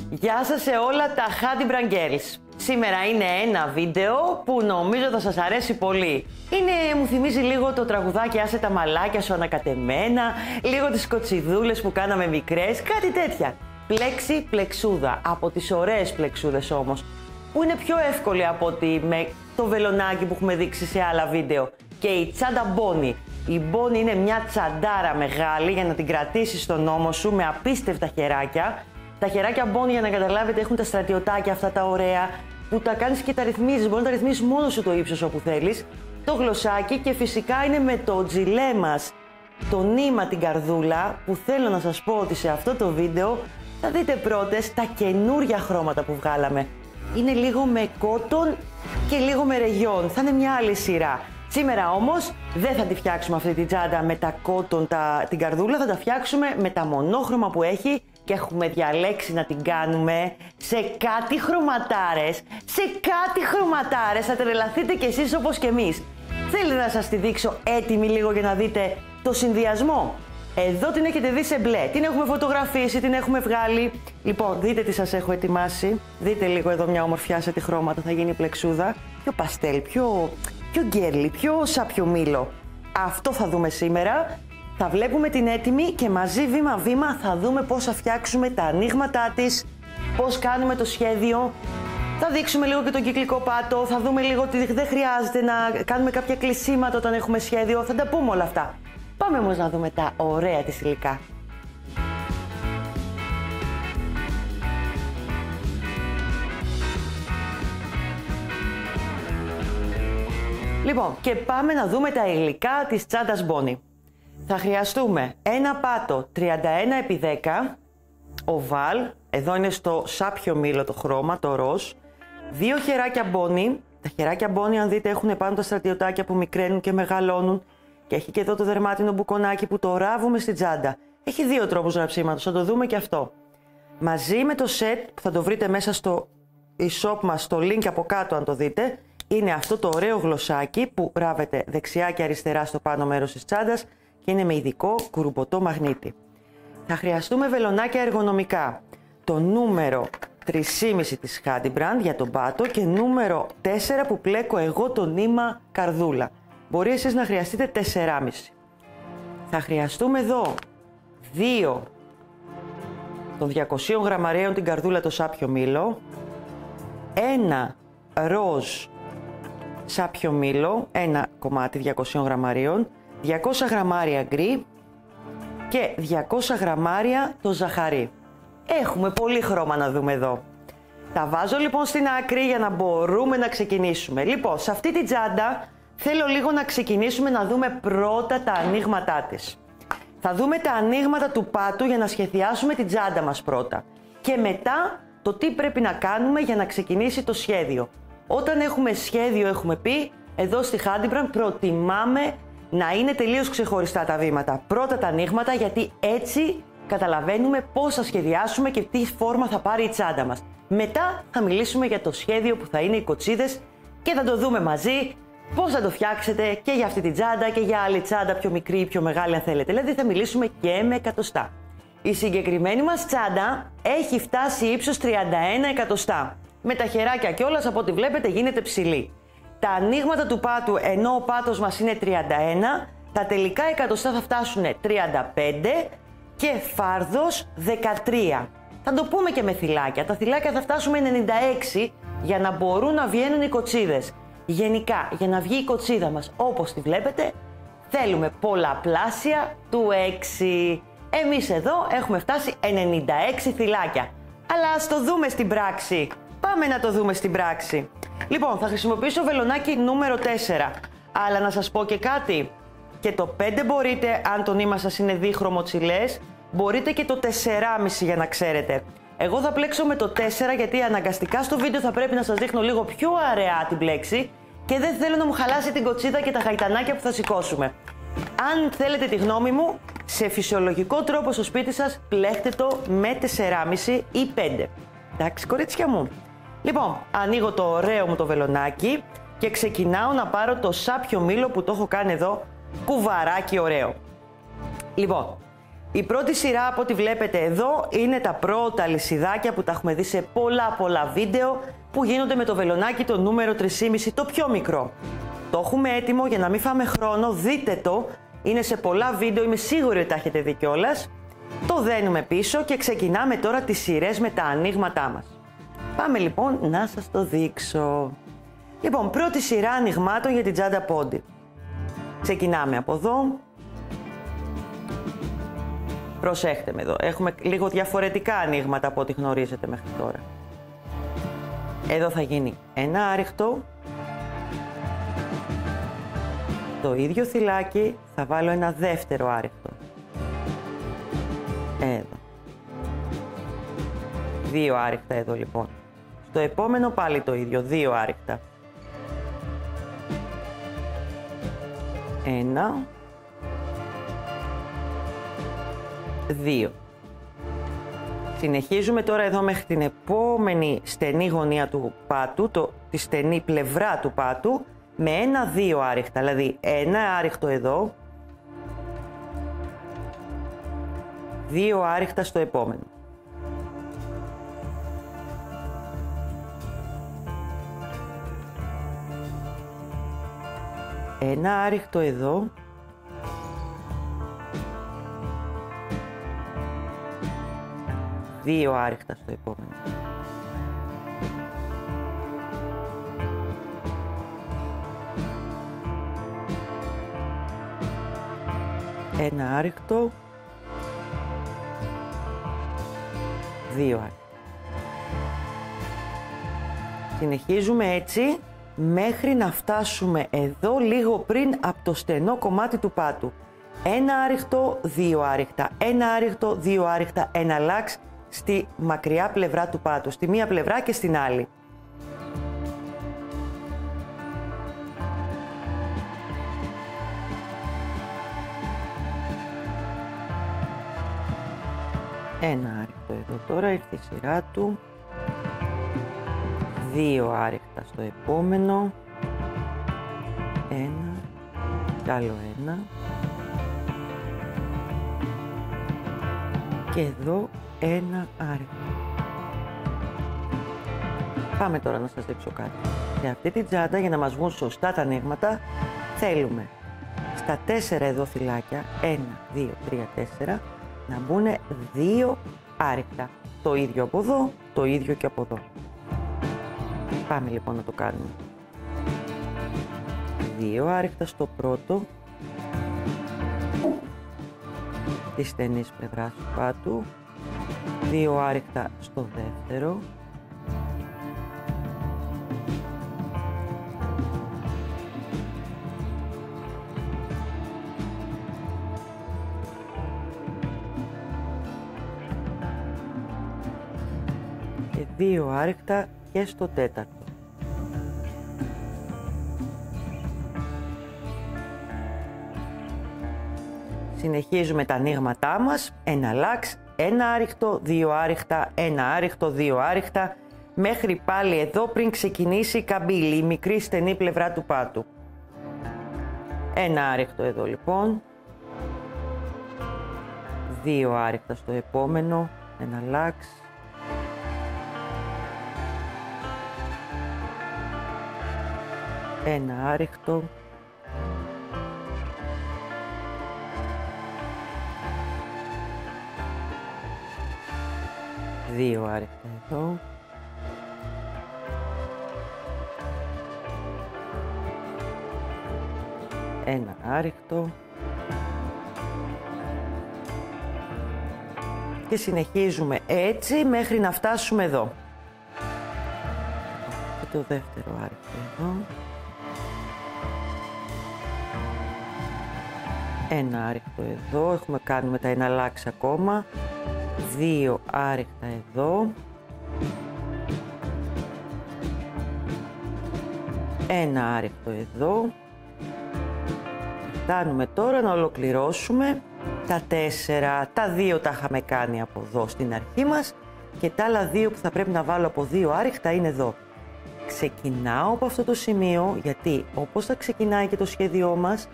Γεια σας σε όλα τα Honeybrand Girls. Σήμερα είναι ένα βίντεο που νομίζω θα σας αρέσει πολύ. Μου θυμίζει λίγο το τραγουδάκι «Άσε τα μαλάκια σου ανακατεμένα», λίγο τις κοτσιδούλες που κάναμε μικρές, κάτι τέτοια. Πλέξη πλεξούδα, από τις ωραίες πλεξούδες όμως, που είναι πιο εύκολη από ότι με το βελονάκι που έχουμε δείξει σε άλλα βίντεο. Και η τσάντα Bonnie. Η Bonnie είναι μια τσαντάρα μεγάλη για να την κρατήσεις στον ώμο σου με απίστευτα χεράκια. Τα χεράκια Bonnie, για να καταλάβετε, έχουν τα στρατιωτάκια αυτά τα ωραία που τα κάνεις και τα ρυθμίζεις. Μπορεί να τα ρυθμίσεις μόνο σου το ύψος όπου θέλεις. Το γλωσσάκι και φυσικά είναι με το τζιλέ μας, το νήμα την καρδούλα, που θέλω να σας πω ότι σε αυτό το βίντεο θα δείτε πρώτες τα καινούρια χρώματα που βγάλαμε. Είναι λίγο με κότον και λίγο με ρεγιόν. Θα είναι μια άλλη σειρά. Σήμερα όμως δεν θα τη φτιάξουμε αυτή την τσάντα με τα κότον, την καρδούλα. Θα τα φτιάξουμε με τα μονόχρωμα που έχει και έχουμε διαλέξει να την κάνουμε σε κάτι χρωματάρες. Σε κάτι χρωματάρες θα τρελαθείτε κι εσείς όπως και εμείς. Θέλετε να σας τη δείξω έτοιμη λίγο για να δείτε το συνδυασμό? Εδώ την έχετε δει σε μπλε, την έχουμε φωτογραφίσει, την έχουμε βγάλει. Λοιπόν, δείτε τι σας έχω ετοιμάσει. Δείτε λίγο εδώ μια ομορφιά σε τι χρώματα θα γίνει η πλεξούδα. Πιο παστέλ, πιο γκέρλι, πιο σάπιο μήλο. Αυτό θα δούμε σήμερα. Θα βλέπουμε την έτοιμη και μαζί βήμα-βήμα θα δούμε πώς θα φτιάξουμε τα ανοίγματά της, πώς κάνουμε το σχέδιο. Θα δείξουμε λίγο και τον κυκλικό πάτο, θα δούμε λίγο ότι δεν χρειάζεται να κάνουμε κάποια κλεισίματα όταν έχουμε σχέδιο. Θα τα πούμε όλα αυτά. Πάμε όμως να δούμε τα ωραία της υλικά. Λοιπόν, και πάμε να δούμε τα υλικά της τσάντας Bonnie. Θα χρειαστούμε ένα πάτο 31x10, οβάλ, εδώ είναι στο σάπιο μήλο το χρώμα, το ροζ, 2 χεράκια Bonnie. Τα χεράκια Bonnie, αν δείτε, έχουν πάνω τα στρατιωτάκια που μικραίνουν και μεγαλώνουν. Και έχει και εδώ το δερμάτινο μπουκονάκι που το ράβουμε στην τσάντα. Έχει 2 τρόπους ραψίματος, θα το δούμε και αυτό. Μαζί με το set που θα το βρείτε μέσα στο e-shop μας, στο link από κάτω αν το δείτε, είναι αυτό το ωραίο γλωσσάκι που ράβεται δεξιά και αριστερά στο πάνω μέρος της τσάντας και είναι με ειδικό κουρουπωτό μαγνήτη. Θα χρειαστούμε βελονάκια εργονομικά. Το νούμερο 3,5 της Honeybrand για τον πάτο και νούμερο 4 που πλέκω εγώ το νήμα καρδούλα. Μπορεί εσείς να χρειαστείτε 4,5. Θα χρειαστούμε εδώ 2 των 200 γραμμαρίων την καρδούλα το σάπιο μήλο, 1 ροζ σάπιο μήλο, 1 κομμάτι 200 γραμμαρίων, 200 γραμμάρια γκρι και 200 γραμμάρια το ζαχαρί. Έχουμε πολύ χρώμα να δούμε εδώ. Τα βάζω λοιπόν στην άκρη για να μπορούμε να ξεκινήσουμε. Λοιπόν, σε αυτή την τσάντα θέλω λίγο να ξεκινήσουμε να δούμε πρώτα τα ανοίγματά της. Θα δούμε τα ανοίγματα του πάτου για να σχεδιάσουμε την τσάντα μας πρώτα. Και μετά το τι πρέπει να κάνουμε για να ξεκινήσει το σχέδιο. Όταν έχουμε σχέδιο, έχουμε πει, εδώ στη Honeybrand προτιμάμε να είναι τελείως ξεχωριστά τα βήματα. Πρώτα τα ανοίγματα, γιατί έτσι καταλαβαίνουμε πώς θα σχεδιάσουμε και τι φόρμα θα πάρει η τσάντα μας. Μετά θα μιλήσουμε για το σχέδιο που θα είναι οι κοτσίδες και θα το δούμε μαζί πώς θα το φτιάξετε και για αυτή την τσάντα και για άλλη τσάντα πιο μικρή ή πιο μεγάλη αν θέλετε. Δηλαδή θα μιλήσουμε και με εκατοστά. Η συγκεκριμένη μας τσάντα έχει φτάσει ύψος 31 εκατοστά. Με τα χεράκια κιόλας από ό,τι βλέπετε γίνεται ψηλή. Τα ανοίγματα του πάτου, ενώ ο πάτος μας είναι 31, τα τελικά εκατοστά θα φτάσουν 35 και φάρδος 13. Θα το πούμε και με θυλάκια. Τα θυλάκια θα φτάσουμε 96 για να μπορούν να βγαίνουν οι κοτσίδες. Γενικά, για να βγει η κοτσίδα μας όπως τη βλέπετε, θέλουμε πολλαπλάσια του 6. Εμείς εδώ έχουμε φτάσει 96 θυλάκια. Αλλά ας το δούμε στην πράξη. Πάμε να το δούμε στην πράξη. Λοιπόν, θα χρησιμοποιήσω βελονάκι νούμερο 4. Αλλά να σας πω και κάτι. Και το 5 μπορείτε, αν το νήμα σας είναι δίχρωμο τσιλές, μπορείτε και το 4,5 για να ξέρετε. Εγώ θα πλέξω με το 4 γιατί αναγκαστικά στο βίντεο θα πρέπει να σας δείχνω λίγο πιο αραιά την πλέξη και δεν θέλω να μου χαλάσει την κοτσίδα και τα χαϊτανάκια που θα σηκώσουμε. Αν θέλετε τη γνώμη μου, σε φυσιολογικό τρόπο στο σπίτι σας πλέχτε το με 4,5 ή 5. Εντάξει κορίτσια μου. Λοιπόν, ανοίγω το ωραίο μου το βελονάκι και ξεκινάω να πάρω το σάπιο μήλο που το έχω κάνει εδώ κουβαράκι ωραίο. Λοιπόν, η πρώτη σειρά από ό,τι βλέπετε εδώ είναι τα πρώτα αλυσιδάκια που τα έχουμε δει σε πολλά βίντεο που γίνονται με το βελονάκι το νούμερο 3,5, το πιο μικρό. Το έχουμε έτοιμο για να μην φάμε χρόνο, δείτε το, είναι σε πολλά βίντεο, είμαι σίγουρη ότι τα έχετε δει κιόλας. Το δένουμε πίσω και ξεκινάμε τώρα τις σειρές με τα ανοίγματά μας. Πάμε λοιπόν να σας το δείξω. Λοιπόν, πρώτη σειρά ανοιγμάτων για την τσάντα πόντι. Ξεκινάμε από εδώ. Προσέχτε με εδώ, έχουμε λίγο διαφορετικά ανοίγματα από ό,τι γνωρίζετε μέχρι τώρα. Εδώ θα γίνει ένα άριχτο. Το ίδιο θυλάκι θα βάλω ένα δεύτερο άριχτο. Εδώ. Δύο άριχτα εδώ λοιπόν. Στο επόμενο πάλι το ίδιο, δύο άριχτα. Ένα. Δύο. Συνεχίζουμε τώρα εδώ μέχρι την επόμενη στενή γωνία του πάτου, τη στενή πλευρά του πάτου, με ένα-δύο άριχτα, δηλαδή ένα άριχτο εδώ, δύο άριχτα στο επόμενο. Ένα άριχτο εδώ, δύο άριχτα στο επόμενο. Ένα άριχτο, δύο άριχτα. Συνεχίζουμε έτσι μέχρι να φτάσουμε εδώ λίγο πριν από το στενό κομμάτι του πάτου. Ένα άριχτο, δύο άριχτα, ένα άριχτο, δύο άριχτα, ένα λάξ στη μακριά πλευρά του πάτου, στη μία πλευρά και στην άλλη. Ένα άριχτο εδώ τώρα, ήρθε η σειρά του. Δύο άριχτα στο επόμενο. Ένα κι άλλο ένα. Και εδώ ένα άριχτο. Πάμε τώρα να σας δείξω κάτι. Για αυτή την τσάντα, για να μας βγουν σωστά τα ανοίγματα, θέλουμε στα 4 εδώ θυλάκια, 1, 2, 3, 4, να μπουν δύο άριχτα. Το ίδιο από εδώ, το ίδιο και από εδώ. Πάμε λοιπόν να το κάνουμε. Δύο άριχτα στο πρώτο, της στενής πλευράς του πάτου, δύο άριχτα στο δεύτερο, και δύο άριχτα και στο τέταρτο. Συνεχίζουμε τα ανοίγματά μας, ένα λάξ, ένα άριχτο, δύο άριχτα, ένα άριχτο, δύο άριχτα, μέχρι πάλι εδώ πριν ξεκινήσει η καμπύλη, η μικρή στενή πλευρά του πάτου. Ένα άριχτο εδώ λοιπόν, δύο άριχτα στο επόμενο, ένα λάξ, ένα άριχτο, δύο άριχτα εδώ, ένα άριχτο και συνεχίζουμε έτσι μέχρι να φτάσουμε εδώ. Και το δεύτερο άριχτο εδώ, ένα άριχτο εδώ, κάνουμε τα ένα λάξ ακόμα, δύο άριχτα εδώ, ένα άριχτο εδώ. Φτάνουμε τώρα να ολοκληρώσουμε τα 4, τα 2 τα είχαμε κάνει από εδώ στην αρχή μας και τα άλλα 2 που θα πρέπει να βάλω από 2 άριχτα είναι εδώ. Ξεκινάω από αυτό το σημείο γιατί όπως θα ξεκινάει και το σχέδιό μας,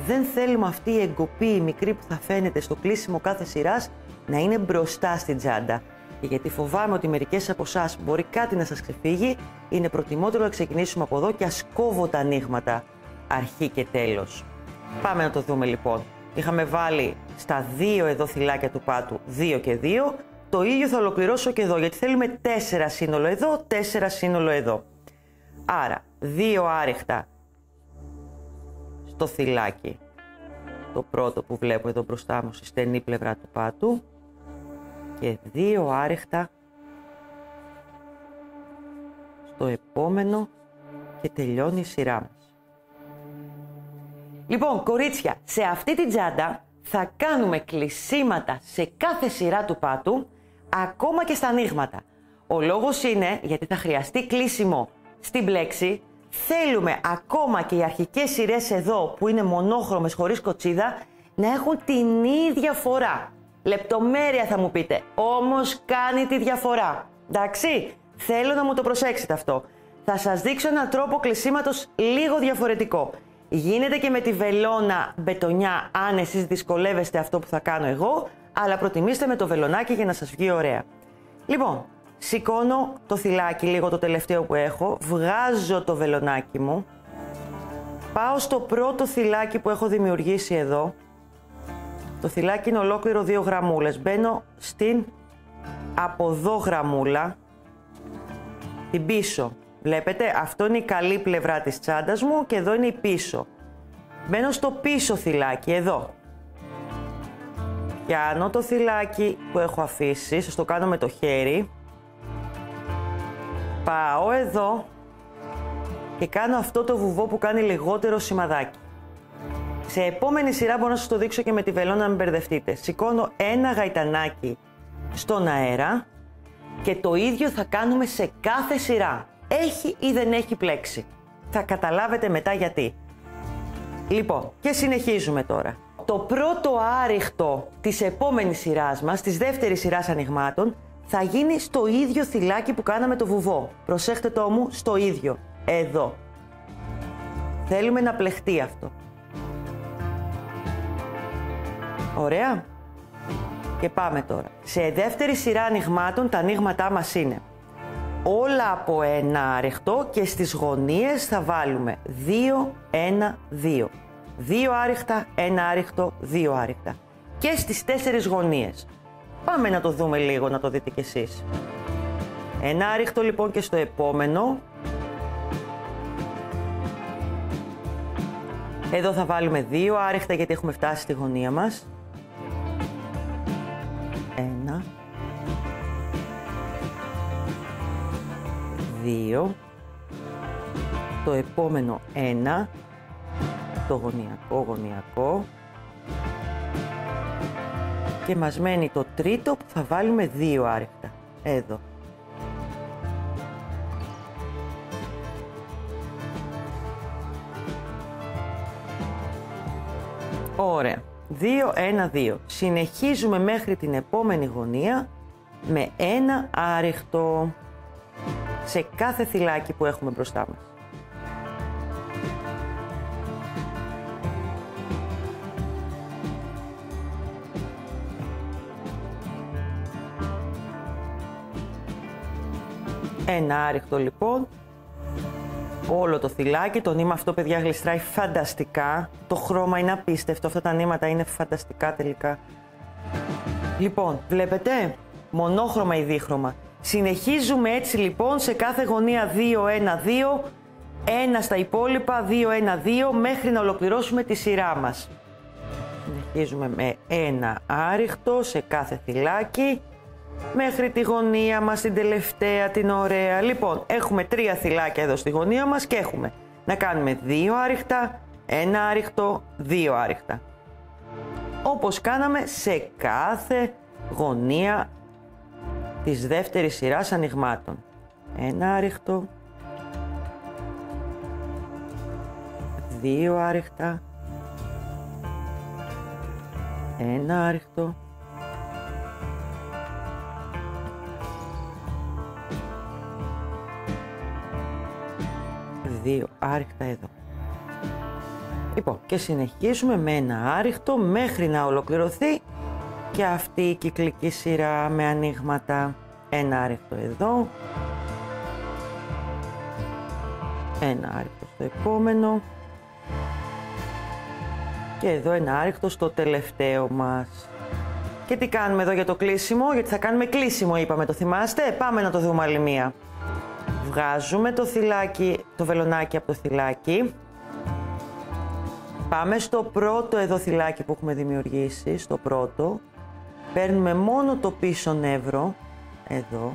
δεν θέλουμε αυτή η εγκοπή, η μικρή που θα φαίνεται στο κλείσιμο κάθε σειράς, να είναι μπροστά στην τσάντα. Και γιατί φοβάμαι ότι μερικές από εσάς μπορεί κάτι να σας ξεφύγει, είναι προτιμότερο να ξεκινήσουμε από εδώ και ας κόβω τα ανοίγματα αρχή και τέλος. Πάμε να το δούμε λοιπόν. Είχαμε βάλει στα 2 εδώ θυλάκια του πάτου 2 και 2. Το ίδιο θα ολοκληρώσω και εδώ, γιατί θέλουμε 4 σύνολο εδώ, 4 σύνολο εδώ. Άρα 2 άριχτα στο θυλάκι, το πρώτο που βλέπω εδώ μπροστά μου στη στενή πλευρά του πάτου, και 2 άριχτα στο επόμενο και τελειώνει η σειρά μας. Λοιπόν, κορίτσια, σε αυτή την τσάντα θα κάνουμε κλεισίματα σε κάθε σειρά του πάτου, ακόμα και στα ανοίγματα. Ο λόγος είναι γιατί θα χρειαστεί κλείσιμο στην πλέξη. Θέλουμε ακόμα και οι αρχικές σειρές εδώ που είναι μονόχρωμες χωρίς κοτσίδα να έχουν την ίδια φορά. Λεπτομέρεια θα μου πείτε, όμως κάνει τη διαφορά. Εντάξει, θέλω να μου το προσέξετε αυτό. Θα σας δείξω έναν τρόπο κλεισίματος λίγο διαφορετικό. Γίνεται και με τη βελόνα μπετονιά αν εσείς δυσκολεύεστε αυτό που θα κάνω εγώ, αλλά προτιμήστε με το βελονάκι για να σας βγει ωραία. Λοιπόν, σηκώνω το θυλάκι λίγο, το τελευταίο που έχω, βγάζω το βελονάκι μου, πάω στο πρώτο θυλάκι που έχω δημιουργήσει εδώ. Το θυλάκι είναι ολόκληρο 2 γραμμούλες. Μπαίνω στην από εδώ γραμμούλα, την πίσω. Βλέπετε, αυτό είναι η καλή πλευρά της τσάντας μου και εδώ είναι η πίσω. Μπαίνω στο πίσω θυλάκι, εδώ. Πιάνω το θυλάκι που έχω αφήσει, σας το κάνω με το χέρι. Πάω εδώ και κάνω αυτό το βουβό που κάνει λιγότερο σημαδάκι. Σε επόμενη σειρά μπορώ να σας το δείξω και με τη βελόνα να μην μπερδευτείτε. Σηκώνω ένα γαϊτανάκι στον αέρα και το ίδιο θα κάνουμε σε κάθε σειρά. Έχει ή δεν έχει πλέξη. Θα καταλάβετε μετά γιατί. Λοιπόν, και συνεχίζουμε τώρα. Το πρώτο άριχτο της επόμενης σειράς μας, της δεύτερης σειράς ανοιγμάτων, θα γίνει στο ίδιο θυλάκι που κάναμε το βουβό. Προσέχτε το μου, στο ίδιο. Εδώ. Θέλουμε να πλεχτεί αυτό. Ωραία. Και πάμε τώρα. Σε δεύτερη σειρά ανοιγμάτων τα ανοίγματά μας είναι όλα από ένα άριχτο και στις γωνίες θα βάλουμε 2, 1, 2. 2 άριχτα, 1 άριχτο, 2 άριχτα. Και στις 4 γωνίες. Πάμε να το δούμε λίγο, να το δείτε κι εσείς. Ένα άριχτο λοιπόν και στο επόμενο. Εδώ θα βάλουμε 2 άριχτα γιατί έχουμε φτάσει στη γωνία μας. 1, 2, το επόμενο 1, το γωνιακό και μας μένει το τρίτο που θα βάλουμε 2 άριχτα, εδώ. Ωραία. 2, 1, 2. Συνεχίζουμε μέχρι την επόμενη γωνία με ένα άριχτο σε κάθε θυλάκι που έχουμε μπροστά μας. Ένα άριχτο λοιπόν, όλο το θυλάκι, το νήμα αυτό παιδιά γλιστράει φανταστικά, το χρώμα είναι απίστευτο, αυτά τα νήματα είναι φανταστικά τελικά. Λοιπόν, βλέπετε, μονόχρωμα ή δίχρωμα. Συνεχίζουμε έτσι λοιπόν σε κάθε γωνία 2, 1, 2, 1 στα υπόλοιπα, 2, 1, 2, μέχρι να ολοκληρώσουμε τη σειρά μας. Συνεχίζουμε με ένα άριχτο σε κάθε θυλάκι, μέχρι τη γωνία μας, την τελευταία, την ωραία. Λοιπόν, έχουμε 3 θυλάκια εδώ στη γωνία μας και έχουμε να κάνουμε 2 άριχτα, 1 άριχτο, 2 άριχτα. Όπως κάναμε σε κάθε γωνία της δεύτερης σειράς ανοιγμάτων. 1 άριχτο, 2 άριχτα, 1 άριχτο, 2 άριχτα εδώ. Λοιπόν, και συνεχίζουμε με ένα άριχτο μέχρι να ολοκληρωθεί και αυτή η κυκλική σειρά με ανοίγματα. Ένα άριχτο εδώ, ένα άριχτο στο επόμενο και εδώ ένα άριχτο στο τελευταίο μας. Και τι κάνουμε εδώ για το κλείσιμο, γιατί θα κάνουμε κλείσιμο είπαμε, το θυμάστε? Πάμε να το δούμε άλλη μία. Βγάζουμε το θυλάκι, το βελονάκι από το θυλάκι. Πάμε στο πρώτο εδώ θυλάκι που έχουμε δημιουργήσει, στο πρώτο. Παίρνουμε μόνο το πίσω νεύρο, εδώ.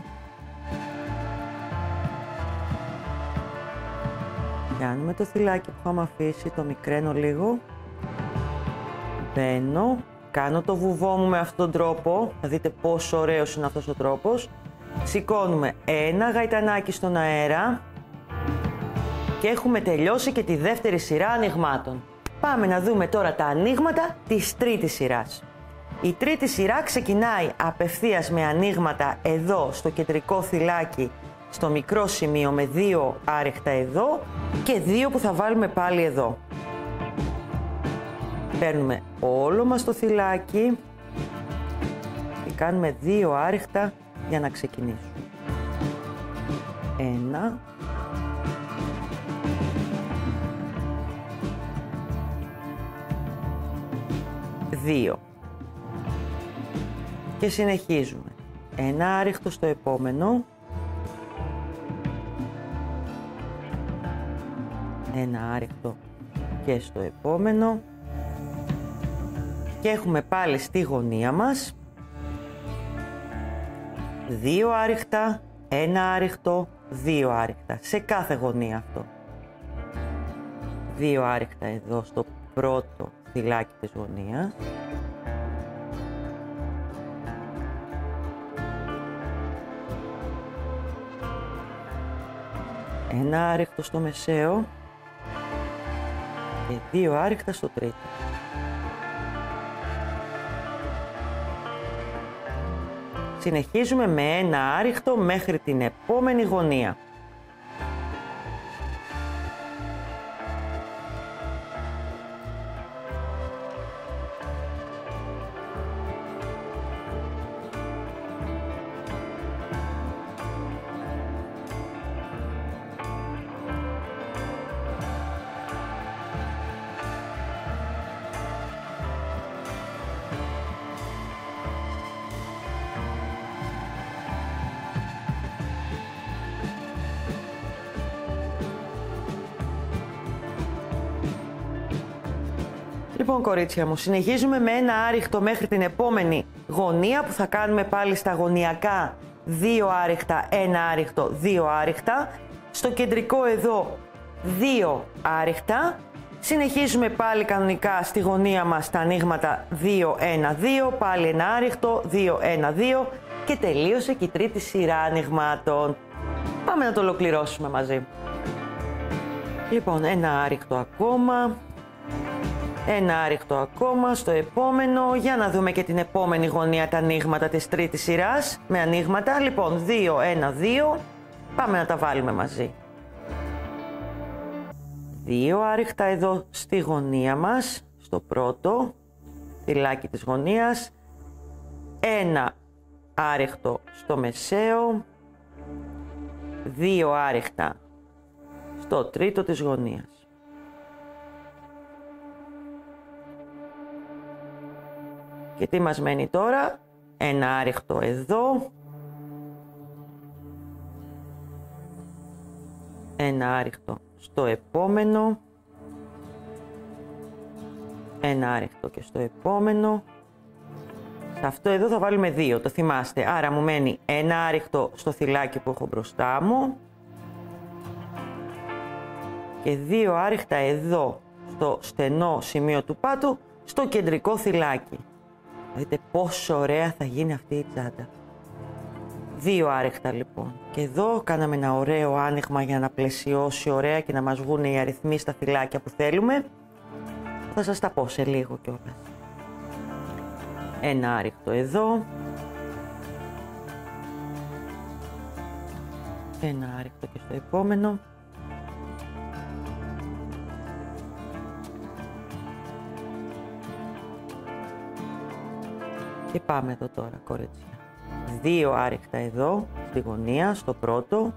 Πιάνουμε το θυλάκι που είχαμε αφήσει, το μικραίνω λίγο. Μπαίνω, κάνω το βουβό μου με αυτόν τον τρόπο, θα δείτε πόσο ωραίος είναι αυτός ο τρόπος. Σηκώνουμε ένα γαϊτανάκι στον αέρα και έχουμε τελειώσει και τη δεύτερη σειρά ανοιγμάτων. Πάμε να δούμε τώρα τα ανοίγματα της τρίτης σειράς. Η τρίτη σειρά ξεκινάει απευθείας με ανοίγματα εδώ στο κεντρικό θυλάκι, στο μικρό σημείο με 2 άριχτα εδώ και 2 που θα βάλουμε πάλι εδώ. Παίρνουμε όλο μας το θυλάκι και κάνουμε 2 άριχτα για να ξεκινήσουμε. 1, 2 και συνεχίζουμε. Ένα άριχτο στο επόμενο, ένα άριχτο και στο επόμενο και έχουμε πάλι στη γωνία μας 2 άριχτα, ένα άριχτο, 2 άριχτα σε κάθε γωνία αυτό. 2 άριχτα εδώ στο πρώτο θυλάκι της γωνίας. Ένα άριχτο στο μεσαίο και 2 άριχτα στο τρίτο. Συνεχίζουμε με ένα άριχτο μέχρι την επόμενη γωνία. Λοιπόν κορίτσια μου, συνεχίζουμε με ένα άριχτο μέχρι την επόμενη γωνία που θα κάνουμε πάλι στα γωνιακά 2 άριχτα, ένα άριχτο, 2 άριχτα. Στο κεντρικό εδώ 2 άριχτα. Συνεχίζουμε πάλι κανονικά στη γωνία μας τα ανοίγματα 2, 1, 2, πάλι ένα άριχτο, 2, 1, 2 και τελείωσε και η τρίτη σειρά ανοιγμάτων. Πάμε να το ολοκληρώσουμε μαζί. Λοιπόν, ένα άριχτο ακόμα. Ένα άριχτο ακόμα στο επόμενο, για να δούμε και την επόμενη γωνία τα ανοίγματα της τρίτης σειράς, με ανοίγματα, λοιπόν 2, 1, 2, πάμε να τα βάλουμε μαζί. 2 άριχτα εδώ στη γωνία μας, στο πρώτο θυλάκι της γωνίας, ένα άριχτο στο μεσαίο, 2 άριχτα στο τρίτο της γωνίας. Και τι μας μένει τώρα? Ένα άριχτο εδώ, ένα άριχτο στο επόμενο, ένα άριχτο και στο επόμενο. Σε αυτό εδώ θα βάλουμε 2, το θυμάστε. Άρα μου μένει ένα άριχτο στο θυλάκι που έχω μπροστά μου και 2 άριχτα εδώ στο στενό σημείο του πάτου, στο κεντρικό θυλάκι. Δείτε πόσο ωραία θα γίνει αυτή η τσάντα. 2 άριχτα λοιπόν. Και εδώ κάναμε ένα ωραίο άνοιγμα για να πλαισιώσει ωραία και να μας βγουν οι αριθμοί στα φυλάκια που θέλουμε. Θα σας τα πω σε λίγο κιόλας. Ένα άριχτο εδώ. Ένα άριχτο και στο επόμενο. Και πάμε εδώ τώρα, κορίτσια. 2 άριχτα εδώ, στη γωνία, στο πρώτο.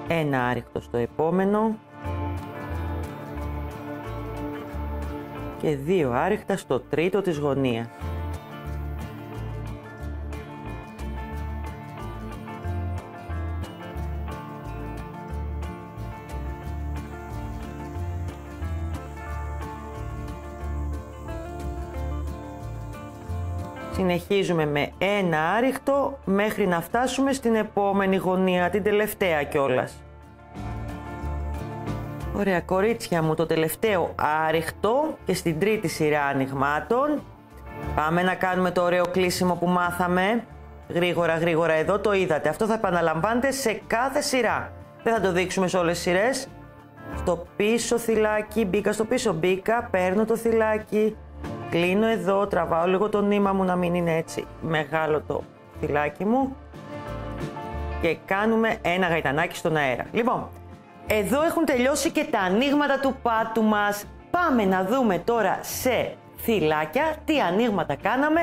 Ένα άριχτο στο επόμενο. Και 2 άριχτα στο τρίτο της γωνίας. Συνεχίζουμε με ένα άριχτο μέχρι να φτάσουμε στην επόμενη γωνία, την τελευταία κιόλας. Ωραία, κορίτσια μου, το τελευταίο άριχτο και στην τρίτη σειρά ανοιγμάτων. Πάμε να κάνουμε το ωραίο κλείσιμο που μάθαμε. Γρήγορα, γρήγορα, εδώ το είδατε. Αυτό θα επαναλαμβάνεται σε κάθε σειρά. Δεν θα το δείξουμε σε όλες τις σειρές. Στο πίσω θυλάκι, μπήκα στο πίσω, μπήκα, παίρνω το θυλάκι. Κλείνω εδώ, τραβάω λίγο το νήμα μου να μην είναι έτσι μεγάλο το θυλάκι μου και κάνουμε ένα γαϊτανάκι στον αέρα. Λοιπόν, εδώ έχουν τελειώσει και τα ανοίγματα του πάτου μας. Πάμε να δούμε τώρα σε θυλάκια τι ανοίγματα κάναμε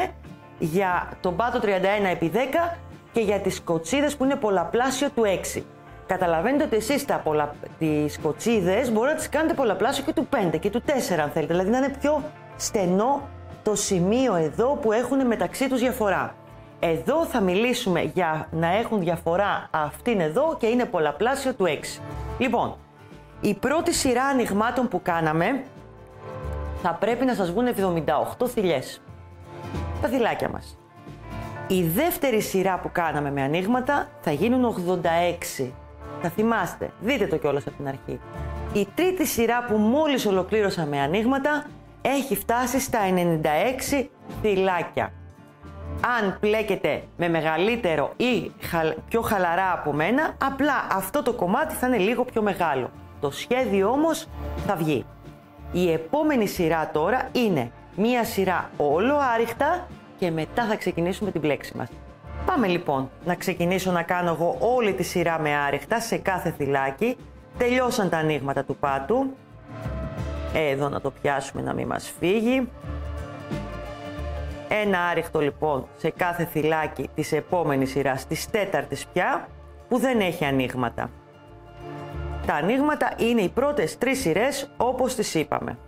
για τον πάτο 31x10 και για τις κοτσίδες που είναι πολλαπλάσιο του 6. Καταλαβαίνετε ότι εσείς τις κοτσίδες μπορείτε να τις κάνετε πολλαπλάσιο και του 5 και του 4 αν θέλετε, δηλαδή να είναι πιο στενό το σημείο εδώ που έχουν μεταξύ τους διαφορά. Εδώ θα μιλήσουμε για να έχουν διαφορά αυτήν εδώ και είναι πολλαπλάσιο του 6. Λοιπόν, η πρώτη σειρά ανοιγμάτων που κάναμε θα πρέπει να σας βγουν 78 θηλιές. Τα θυλάκια μας. Η δεύτερη σειρά που κάναμε με ανοίγματα θα γίνουν 86. Θα θυμάστε, δείτε το κιόλας από την αρχή. Η τρίτη σειρά που μόλις ολοκλήρωσα με ανοίγματα έχει φτάσει στα 96 θυλάκια. Αν πλέκετε με μεγαλύτερο ή πιο χαλαρά από μένα, απλά αυτό το κομμάτι θα είναι λίγο πιο μεγάλο. Το σχέδιο όμως θα βγει. Η επόμενη σειρά τώρα είναι μία σειρά όλο άριχτα και μετά θα ξεκινήσουμε την πλέξη μας. Πάμε λοιπόν να ξεκινήσω να κάνω εγώ όλη τη σειρά με άριχτα σε κάθε θυλάκι. Τελειώσαν τα ανοίγματα του πάτου. Εδώ να το πιάσουμε να μην μας φύγει. Ένα άριχτο λοιπόν σε κάθε θυλάκι της επόμενης σειράς, της τέταρτης πια, που δεν έχει ανοίγματα. Τα ανοίγματα είναι οι πρώτες 3 σειρές όπως τις είπαμε.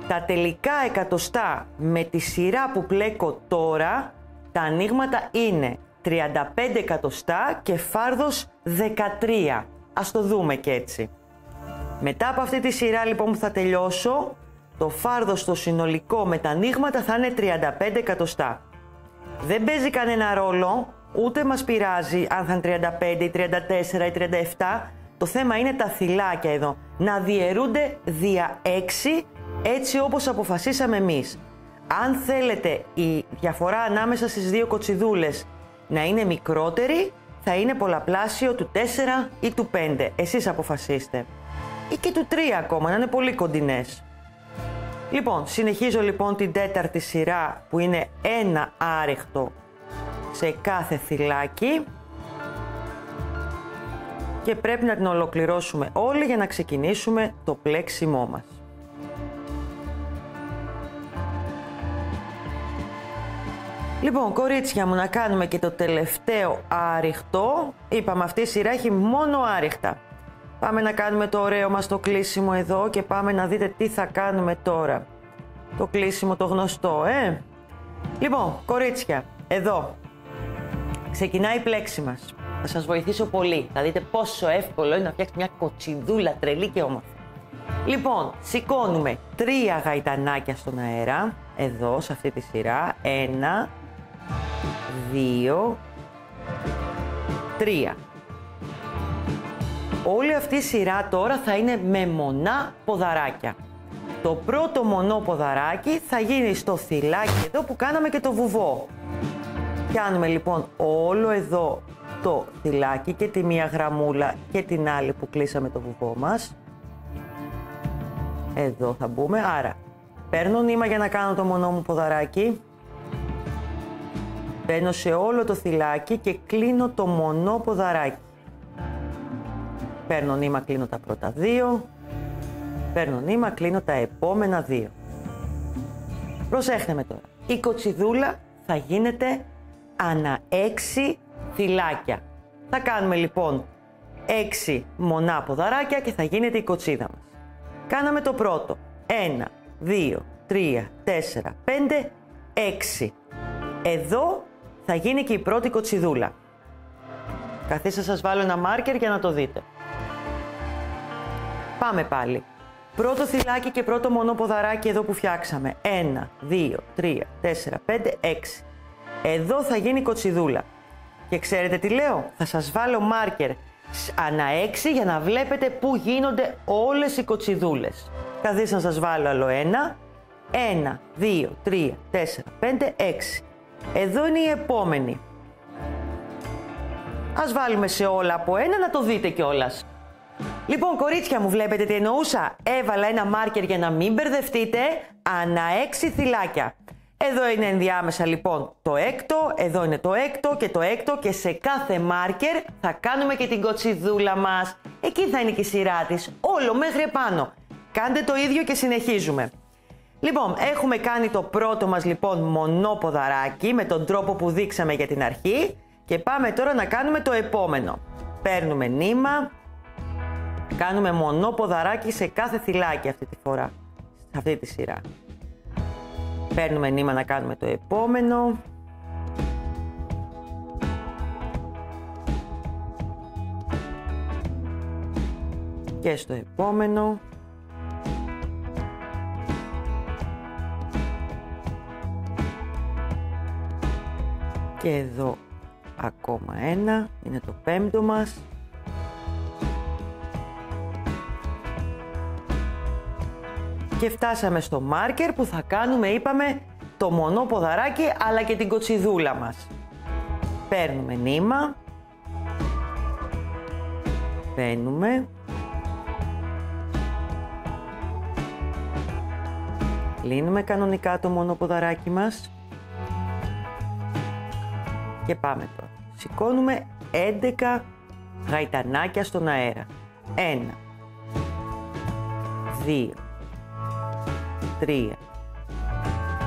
Τα τελικά εκατοστά με τη σειρά που πλέκω τώρα, τα ανοίγματα είναι 35 εκατοστά και φάρδος 13. Ας το δούμε και έτσι. Μετά από αυτή τη σειρά λοιπόν που θα τελειώσω, το φάρδος στο συνολικό με τα ανοίγματα θα είναι 35 εκατοστά. Δεν παίζει κανένα ρόλο, ούτε μας πειράζει αν θα είναι 35 ή 34 ή 37. Το θέμα είναι τα θυλάκια εδώ να διαιρούνται δια 6, έτσι όπως αποφασίσαμε εμείς. Αν θέλετε η διαφορά ανάμεσα στις δύο κοτσιδούλες να είναι μικρότερη, θα είναι πολλαπλάσιο του 4 ή του 5. Εσείς αποφασίστε. Ή και του 3 ακόμα, να είναι πολύ κοντινές. Λοιπόν, συνεχίζω λοιπόν την τέταρτη σειρά που είναι ένα άριχτο σε κάθε θυλάκι και πρέπει να την ολοκληρώσουμε όλη για να ξεκινήσουμε το πλέξιμό μας. Λοιπόν, κορίτσια μου, να κάνουμε και το τελευταίο άριχτο. Είπαμε αυτή η σειρά έχει μόνο άριχτα. Πάμε να κάνουμε το ωραίο μας το κλείσιμο εδώ και πάμε να δείτε τι θα κάνουμε τώρα. Το κλείσιμο το γνωστό, Λοιπόν, κορίτσια, εδώ ξεκινάει η πλέξη μας. Θα σας βοηθήσω πολύ. Θα δείτε πόσο εύκολο είναι να φτιάξετε μια κοτσιδούλα τρελή και όμορφη. Λοιπόν, σηκώνουμε 3 γαϊτανάκια στον αέρα, εδώ σε αυτή τη σειρά. 1, 2, 3. Όλη αυτή η σειρά τώρα θα είναι με μονά ποδαράκια. Το πρώτο μονό ποδαράκι θα γίνει στο θυλάκι εδώ που κάναμε και το βουβό. Πιάνουμε λοιπόν όλο εδώ το θυλάκι και τη μία γραμμούλα και την άλλη που κλείσαμε το βουβό μας. Εδώ θα μπούμε, άρα παίρνω νήμα για να κάνω το μονό μου ποδαράκι. Μπαίνω σε όλο το θυλάκι και κλείνω το μονό ποδαράκι. Παίρνω νήμα, κλείνω τα πρώτα 2. Παίρνω νήμα, κλείνω τα επόμενα 2. Προσέχτε με τώρα. Η κοτσιδούλα θα γίνεται ανά 6 θυλάκια. Θα κάνουμε λοιπόν 6 μονά ποδαράκια και θα γίνεται η κοτσίδα μας. Κάναμε το πρώτο. 1, 2, 3, 4, 5, 6. Εδώ θα γίνει και η πρώτη κοτσιδούλα. Καθίστε, σας βάλω ένα μάρκερ για να το δείτε. Πάμε πάλι. Πρώτο θυλάκι και πρώτο μονό ποδαράκι εδώ που φτιάξαμε. 1, 2, 3, 4, 5, 6. Εδώ θα γίνει η κοτσιδούλα. Και ξέρετε τι λέω? Θα σας βάλω μάρκερ ανά 6 για να βλέπετε πού γίνονται όλες οι κοτσιδούλες. Καθίστε να σας βάλω άλλο ένα. 1, 2, 3, 4, 5, 6. Εδώ είναι η επόμενη. Ας βάλουμε σε όλα από ένα να το δείτε κιόλας. Λοιπόν, κορίτσια μου, βλέπετε τι εννοούσα? Έβαλα ένα μάρκερ για να μην μπερδευτείτε, ανά 6 θυλάκια. Εδώ είναι ενδιάμεσα λοιπόν το έκτο, εδώ είναι το έκτο και το έκτο και σε κάθε μάρκερ θα κάνουμε και την κοτσιδούλα μας. Εκεί θα είναι και η σειρά της, όλο μέχρι επάνω. Κάντε το ίδιο και συνεχίζουμε. Λοιπόν, έχουμε κάνει το πρώτο μας λοιπόν μονό ποδαράκι με τον τρόπο που δείξαμε για την αρχή και πάμε τώρα να κάνουμε το επόμενο. Παίρνουμε νήμα, κάνουμε μονό ποδαράκι σε κάθε θυλάκι αυτή τη φορά, σε αυτή τη σειρά. Παίρνουμε νήμα να κάνουμε το επόμενο. Και στο επόμενο. Και εδώ ακόμα ένα, είναι το πέμπτο μας. Και φτάσαμε στο μάρκερ που θα κάνουμε, είπαμε, το μονό ποδαράκι αλλά και την κοτσιδούλα μας. Παίρνουμε νήμα. Μπαίνουμε. Κλείνουμε κανονικά το μονό ποδαράκι μας. Και πάμε τώρα. Σηκώνουμε 11 γαϊτανάκια στον αέρα. 1, 2, 3,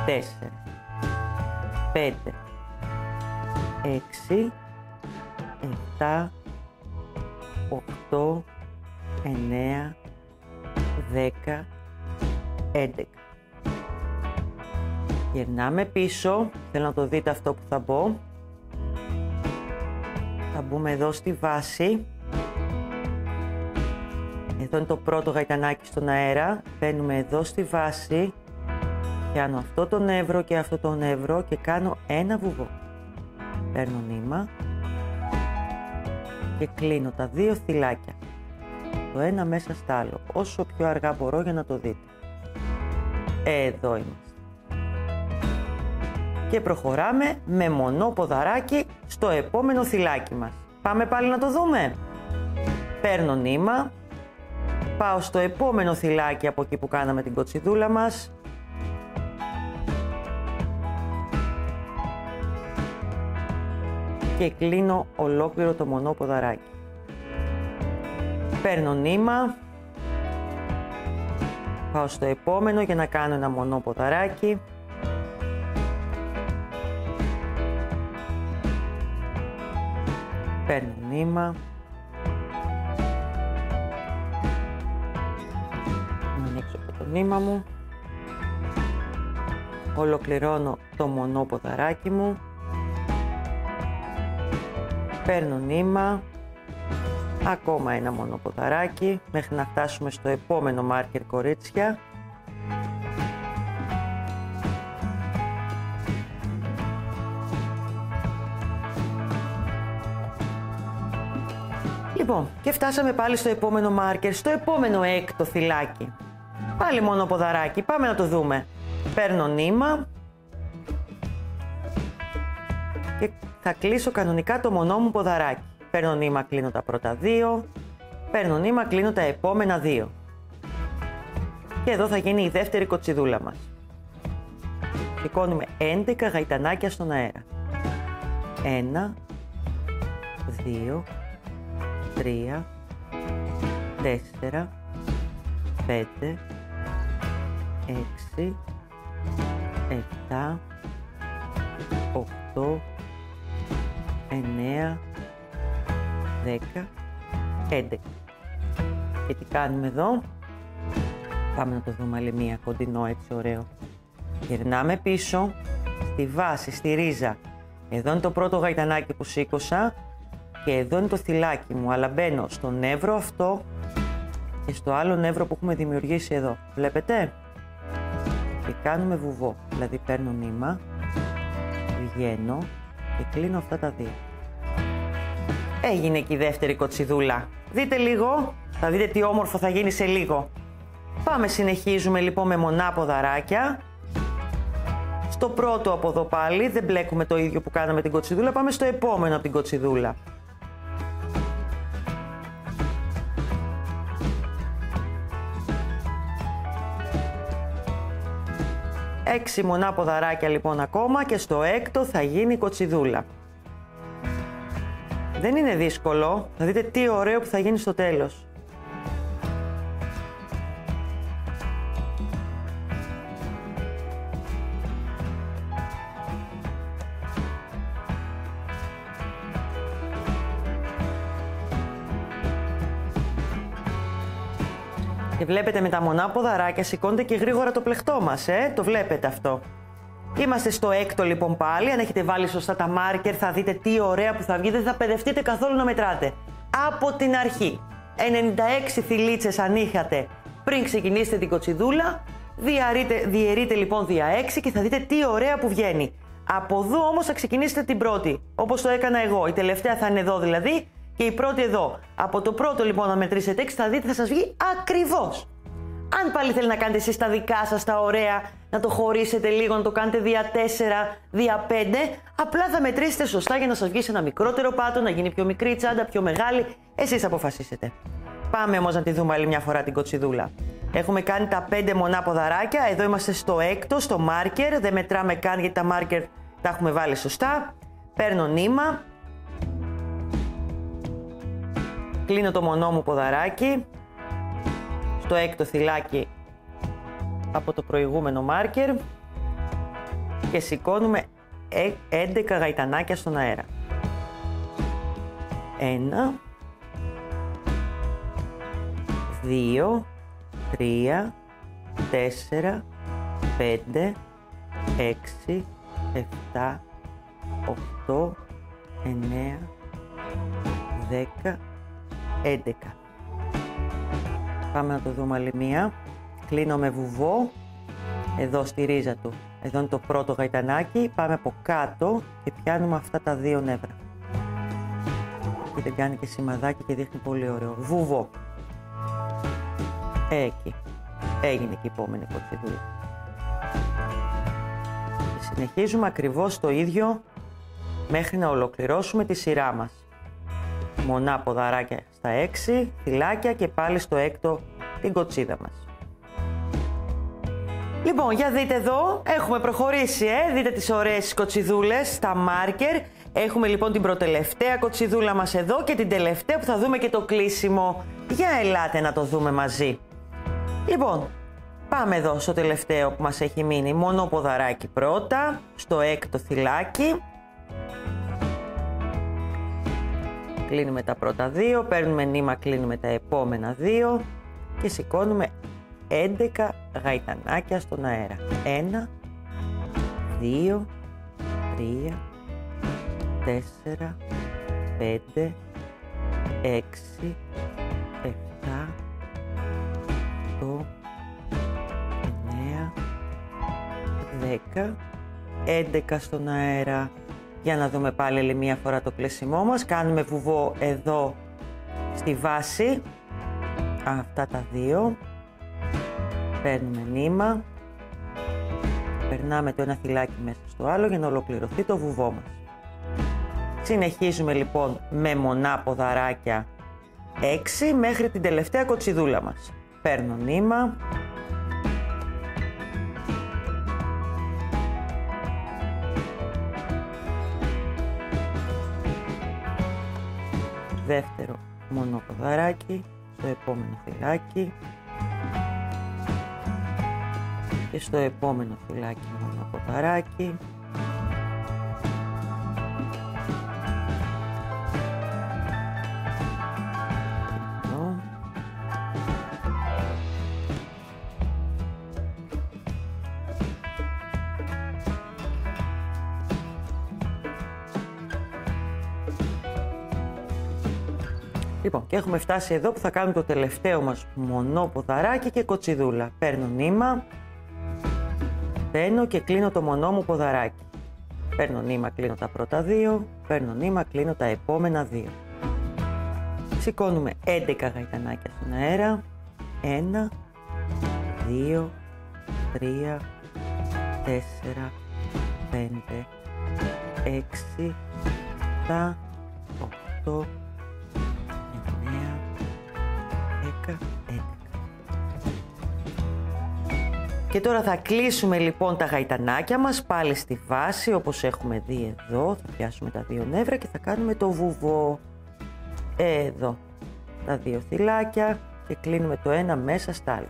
4, 5, 6, 7, 8, 9, 10, 11. Γυρνάμε πίσω, θέλω να το δείτε αυτό που θα πω. Θα μπούμε εδώ στη βάση. Εδώ είναι το πρώτο γαϊτανάκι στον αέρα. Μπαίνουμε εδώ στη βάση. Πιάνω αυτό το νεύρο και αυτό το νεύρο και κάνω ένα βουβό. Παίρνω νήμα. Και κλείνω τα 2 θυλάκια. Το ένα μέσα στο άλλο. Όσο πιο αργά μπορώ για να το δείτε. Εδώ είμαστε. Και προχωράμε με μονό ποδαράκι στο επόμενο θυλάκι μας. Πάμε πάλι να το δούμε. Παίρνω νήμα. Πάω στο επόμενο θυλάκι από εκεί που κάναμε την κοτσιδούλα μας. Και κλείνω ολόκληρο το μονό ποδαράκι. Παίρνω νήμα. Πάω στο επόμενο για να κάνω ένα μονό ποδαράκι. Παίρνω νήμα. Να ανοίξω και το νήμα μου. Ολοκληρώνω το μονό ποδαράκι μου. Παίρνω νήμα. Ακόμα ένα μονό ποδαράκι μέχρι να φτάσουμε στο επόμενο μάρκερ, κορίτσια. Λοιπόν, και φτάσαμε πάλι στο επόμενο μάρκερ, στο επόμενο έκτο θυλάκι. Πάλι μόνο ποδαράκι, πάμε να το δούμε. Παίρνω νήμα και θα κλείσω κανονικά το μονό μου ποδαράκι. Παίρνω νήμα, κλείνω τα πρώτα 2. Παίρνω νήμα, κλείνω τα επόμενα 2. Και εδώ θα γίνει η δεύτερη κοτσιδούλα μας. Σηκώνουμε 11 γαϊτανάκια στον αέρα. 1, 2, 3, 4, 5, 6, 7, 8, 9, 10, 11. Και τι κάνουμε εδώ? Πάμε να το δούμε άλλη μία, κοντινό, έτσι ωραίο. Γυρνάμε πίσω, στη βάση, στη ρίζα. Εδώ είναι το πρώτο γαϊτανάκι που σήκωσα και εδώ είναι το θυλάκι μου, αλλά μπαίνω στο νεύρο αυτό και στο άλλο νεύρο που έχουμε δημιουργήσει εδώ. Βλέπετε? Και κάνουμε βουβό, δηλαδή παίρνω νήμα, βγαίνω και κλείνω αυτά τα δύο. Έγινε και η δεύτερη κοτσιδούλα. Δείτε λίγο, θα δείτε τι όμορφο θα γίνει σε λίγο. Πάμε, συνεχίζουμε λοιπόν με μονά ποδαράκια. Στο πρώτο από εδώ πάλι, δεν μπλέκουμε το ίδιο που κάναμε την κοτσιδούλα, πάμε στο επόμενο από την κοτσιδούλα. Έξι μονά ποδαράκια λοιπόν ακόμα και στο έκτο θα γίνει η κοτσιδούλα. Δεν είναι δύσκολο, θα δείτε τι ωραίο που θα γίνει στο τέλος. Και βλέπετε με τα μονά ποδαράκια σηκώνεται και γρήγορα το πλεκτό μας, το βλέπετε αυτό. Είμαστε στο έκτο λοιπόν πάλι, αν έχετε βάλει σωστά τα μάρκερ θα δείτε τι ωραία που θα βγει, δεν θα παιδευτείτε καθόλου να μετράτε. Από την αρχή, 96 θηλίτσες αν είχατε πριν ξεκινήσετε την κοτσιδούλα, διαιρείτε λοιπόν δια 6 και θα δείτε τι ωραία που βγαίνει. Από εδώ όμως θα ξεκινήσετε την πρώτη, όπως το έκανα εγώ, η τελευταία θα είναι εδώ δηλαδή και η πρώτη εδώ. Από το πρώτο λοιπόν να μετρήσετε 6 θα δείτε θα σας βγει ακριβώς. Αν πάλι θέλετε να κάνετε εσείς τα δικά σας τα ωραία, να το χωρίσετε λίγο, να το κάνετε δια 4, δια 5, απλά θα μετρήσετε σωστά για να σας βγει σε ένα μικρότερο πάτο, να γίνει πιο μικρή τσάντα, πιο μεγάλη, εσείς αποφασίσετε. Πάμε όμως να τη δούμε άλλη μια φορά την κοτσιδούλα. Έχουμε κάνει τα 5 μονά ποδαράκια, εδώ είμαστε στο έκτο, στο μάρκερ, δεν μετράμε καν γιατί τα μάρκερ τα έχουμε βάλει σωστά. Παίρνω νήμα, κλείνω το μονό μου ποδαράκι, στο έκτο θυλάκι από το προηγούμενο μάρκερ και σηκώνουμε 11 γαϊτανάκια στον αέρα. 1, 2, 3, 4, 5, 6, 7, 8, 9, 10, 11. Πάμε να το δούμε άλλη μία. Κλείνω με βουβό, εδώ στη ρίζα του. Εδώ είναι το πρώτο γαϊτανάκι, πάμε από κάτω και πιάνουμε αυτά τα δύο νεύρα. Και δεν κάνει και σημαδάκι και δείχνει πολύ ωραίο. Βουβό. Εκεί. Έγινε και η επόμενη κοτσιδούλα. Και συνεχίζουμε ακριβώς το ίδιο μέχρι να ολοκληρώσουμε τη σειρά μας. Μονά ποδαράκια στα 6, θυλάκια και πάλι στο έκτο την κοτσίδα μας. Λοιπόν, για δείτε εδώ, έχουμε προχωρήσει, δείτε τις ωραίες κοτσιδούλες στα μάρκερ. Έχουμε λοιπόν την προτελευταία κοτσιδούλα μας εδώ και την τελευταία που θα δούμε και το κλείσιμο. Για ελάτε να το δούμε μαζί. Λοιπόν, πάμε εδώ στο τελευταίο που μας έχει μείνει. Μονό ποδαράκι πρώτα, στο έκτο θυλάκι. Κλείνουμε τα πρώτα δύο, παίρνουμε νήμα, κλείνουμε τα επόμενα δύο και σηκώνουμε 11 γαϊτανάκια στον αέρα. 1, 2, 3, 4, 5, 6, 7, 8, 9, 10, 11 στον αέρα. Για να δούμε πάλι άλλη μία φορά το κλεισιμό μας. Κάνουμε βουβό εδώ στη βάση. Αυτά τα δύο. Παίρνουμε νήμα. Περνάμε το ένα θυλάκι μέσα στο άλλο για να ολοκληρωθεί το βουβό μας. Συνεχίζουμε λοιπόν με μονά ποδαράκια 6 μέχρι την τελευταία κοτσιδούλα μας. Παίρνω νήμα. Δεύτερο μονό ποδαράκι στο επόμενο φυλάκι και στο επόμενο φυλάκι μόνο ποδαράκι. Λοιπόν, και έχουμε φτάσει εδώ που θα κάνουμε το τελευταίο μας μονόποδαράκι και κοτσιδούλα. Παίρνω νήμα, μπαίνω και κλείνω το μονό μου ποδαράκι. Παίρνω νήμα, κλείνω τα πρώτα δύο, παίρνω νήμα, κλείνω τα επόμενα δύο. Σηκώνουμε 11 γαϊτανάκια στον αέρα. 1, 2, 3, 4, 5, 6, 7, 8, 11. Και τώρα θα κλείσουμε λοιπόν τα γαϊτανάκια μας πάλι στη βάση όπως έχουμε δει εδώ. Θα πιάσουμε τα δύο νεύρα και θα κάνουμε το βουβό. Εδώ τα δύο θυλάκια και κλείνουμε το ένα μέσα στα άλλα.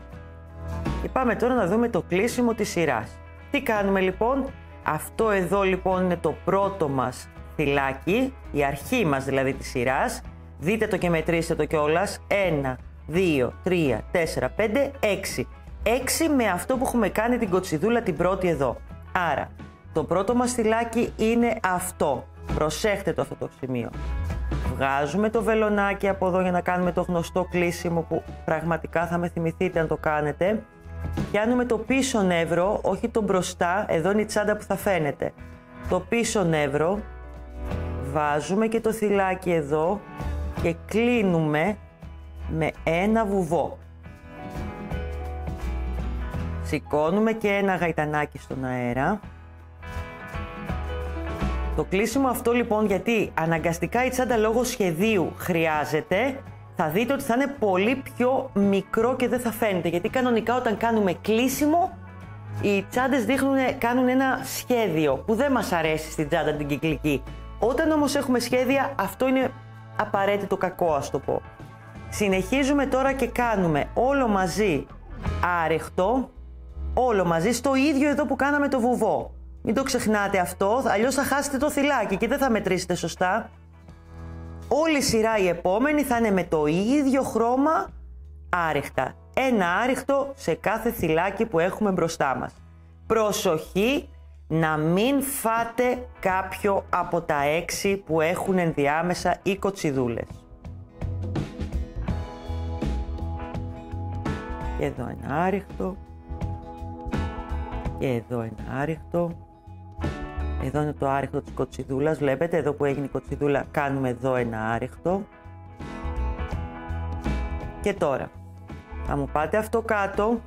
Και πάμε τώρα να δούμε το κλείσιμο της σειράς. Τι κάνουμε λοιπόν? Αυτό εδώ λοιπόν είναι το πρώτο μας θυλάκι, η αρχή μας δηλαδή της σειράς. Δείτε το και μετρήστε το κιόλας. 1, 2, 3, 4, 5, 6. 6 με αυτό που έχουμε κάνει την κοτσιδούλα την πρώτη εδώ. Άρα, το πρώτο μας θυλάκι είναι αυτό. Προσέχτε το αυτό το σημείο. Βγάζουμε το βελονάκι από εδώ για να κάνουμε το γνωστό κλείσιμο που πραγματικά θα με θυμηθείτε αν το κάνετε. Πιάνουμε το πίσω νεύρο, όχι το μπροστά, εδώ είναι η τσάντα που θα φαίνεται. Το πίσω νεύρο, βάζουμε και το θυλάκι εδώ και κλείνουμε με ένα βουβό. Σηκώνουμε και ένα γαϊτανάκι στον αέρα. Το κλείσιμο αυτό λοιπόν, γιατί αναγκαστικά η τσάντα λόγω σχεδίου χρειάζεται, θα δείτε ότι θα είναι πολύ πιο μικρό και δεν θα φαίνεται. Γιατί κανονικά όταν κάνουμε κλείσιμο, οι τσάντες κάνουν ένα σχέδιο που δεν μας αρέσει στην τσάντα την κυκλική. Όταν όμως έχουμε σχέδια, αυτό είναι απαραίτητο κακό, ας το πω. Συνεχίζουμε τώρα και κάνουμε όλο μαζί άρεχτο, όλο μαζί στο ίδιο εδώ που κάναμε το βουβό. Μην το ξεχνάτε αυτό, αλλιώς θα χάσετε το θυλάκι και δεν θα μετρήσετε σωστά. Όλη η σειρά η επόμενη θα είναι με το ίδιο χρώμα άρεχτα. Ένα άρεχτο σε κάθε θυλάκι που έχουμε μπροστά μας. Προσοχή να μην φάτε κάποιο από τα 6 που έχουν ενδιάμεσα οι κοτσιδούλες. Και εδώ ένα άρεχτο. Και εδώ ένα άρεχτο. Εδώ είναι το άρεχτο της κοτσιδούλας. Βλέπετε εδώ που έγινε η κοτσιδούλα, κάνουμε εδώ ένα άρεχτο. Και τώρα θα μου πάτε αυτό κάτω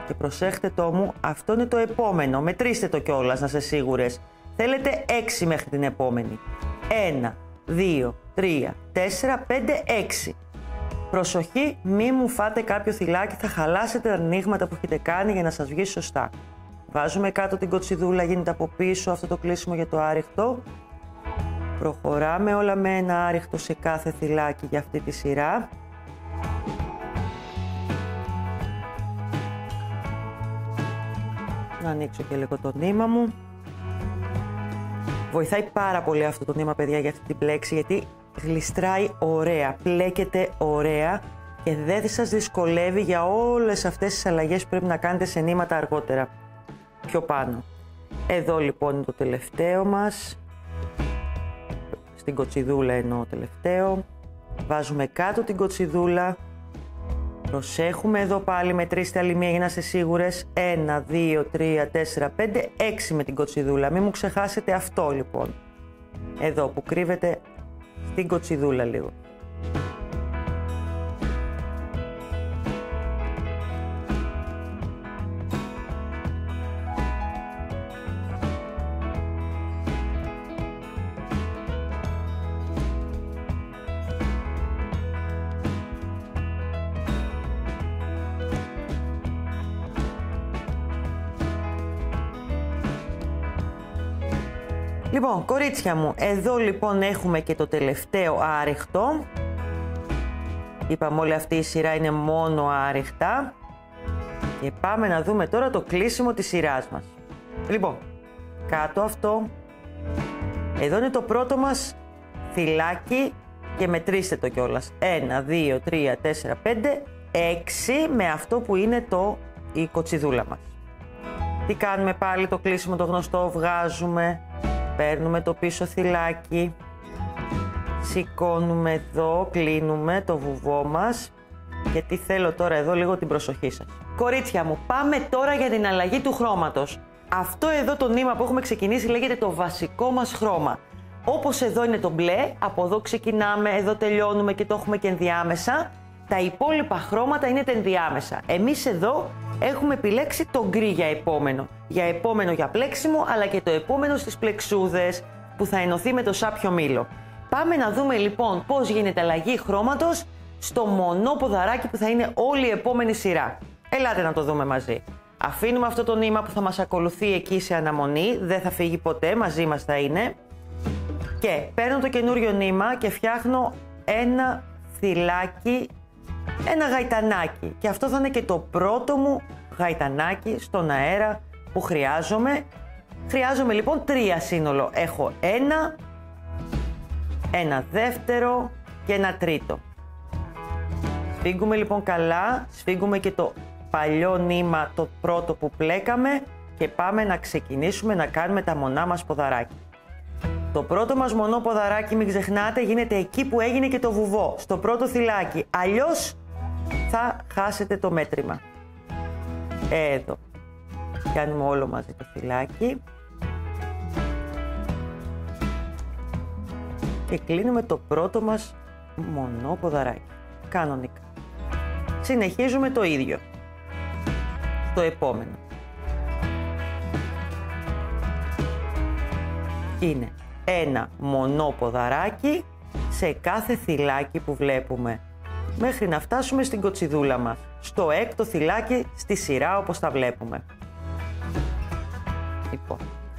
και προσέχτε το μου, αυτό είναι το επόμενο. Μετρήστε το κιόλας να είστε σίγουρες. Θέλετε 6 μέχρι την επόμενη. 1, 2, 3, 4, 5, 6. Προσοχή, μη μου φάτε κάποιο θυλάκι, θα χαλάσετε τα ανοίγματα που έχετε κάνει για να σας βγει σωστά. Βάζουμε κάτω την κοτσιδούλα, γίνεται από πίσω αυτό το κλείσιμο για το άρεχτο. Προχωράμε όλα με ένα άρεχτο σε κάθε θυλάκι για αυτή τη σειρά. Να ανοίξω και λίγο το νήμα μου. Βοηθάει πάρα πολύ αυτό το νήμα, παιδιά, για αυτή την πλέξη, γιατί γλιστράει ωραία, πλέκεται ωραία και δεν σας δυσκολεύει για όλες αυτές τις αλλαγές που πρέπει να κάνετε σε νήματα αργότερα, πιο πάνω. Εδώ λοιπόν είναι το τελευταίο μας, στην κοτσιδούλα εννοώ τελευταίο. Βάζουμε κάτω την κοτσιδούλα, προσέχουμε εδώ πάλι, μετρήστε άλλη μία για να είστε σίγουρες. 1, 2, 3, 4, 5, 6 με την κοτσιδούλα, μην μου ξεχάσετε αυτό λοιπόν, εδώ που κρύβεται στην κοτσιδούλα λίγο. Λοιπόν, κορίτσια μου, εδώ λοιπόν έχουμε και το τελευταίο άρεχτο. Είπαμε όλη αυτή η σειρά είναι μόνο άριχτα. Και πάμε να δούμε τώρα το κλείσιμο της σειράς μας. Λοιπόν, κάτω αυτό. Εδώ είναι το πρώτο μας θυλάκι και μετρήστε το κιόλας. 1, 2, 3, 4, 5, 6 με αυτό που είναι η κοτσιδούλα μας. Τι κάνουμε πάλι το κλείσιμο το γνωστό, βγάζουμε, παίρνουμε το πίσω θυλάκι, σηκώνουμε εδώ, κλείνουμε το βουβό μας και τι θέλω τώρα εδώ λίγο την προσοχή σας. Κορίτσια μου, πάμε τώρα για την αλλαγή του χρώματος. Αυτό εδώ το νήμα που έχουμε ξεκινήσει λέγεται το βασικό μας χρώμα. Όπως εδώ είναι το μπλε, από εδώ ξεκινάμε, εδώ τελειώνουμε και το έχουμε και ενδιάμεσα. Τα υπόλοιπα χρώματα είναι τα ενδιάμεσα. Εμείς εδώ έχουμε επιλέξει το γκρι για επόμενο. Για επόμενο για πλέξιμο, αλλά και το επόμενο στις πλεξούδες που θα ενωθεί με το σάπιο μήλο. Πάμε να δούμε λοιπόν πώς γίνεται αλλαγή χρώματος στο μονό ποδαράκι που θα είναι όλη η επόμενη σειρά. Ελάτε να το δούμε μαζί. Αφήνουμε αυτό το νήμα που θα μας ακολουθεί εκεί σε αναμονή, δεν θα φύγει ποτέ, μαζί μας θα είναι. Και παίρνω το καινούριο νήμα και φτιάχνω ένα θυλάκι, ένα γαϊτανάκι. Και αυτό θα είναι και το πρώτο μου γαϊτανάκι στον αέρα που χρειάζομαι. Χρειάζομαι λοιπόν 3 σύνολο. Έχω ένα δεύτερο και ένα τρίτο. Σφίγγουμε λοιπόν καλά, σφίγγουμε και το παλιό νήμα το πρώτο που πλέκαμε και πάμε να ξεκινήσουμε να κάνουμε τα μονά μας ποδαράκι. Το πρώτο μας μονό ποδαράκι, μην ξεχνάτε, γίνεται εκεί που έγινε και το βουβό, στο πρώτο θυλάκι, αλλιώς θα χάσετε το μέτρημα. Εδώ, κάνουμε όλο μαζί το θυλάκι και κλείνουμε το πρώτο μας μονό ποδαράκι, κανονικά. Συνεχίζουμε το ίδιο, το επόμενο. Είναι ένα μονό ποδαράκι σε κάθε θυλάκι που βλέπουμε, μέχρι να φτάσουμε στην κοτσιδούλα μας, στο έκτο θυλάκι στη σειρά όπως τα βλέπουμε. Λοιπόν,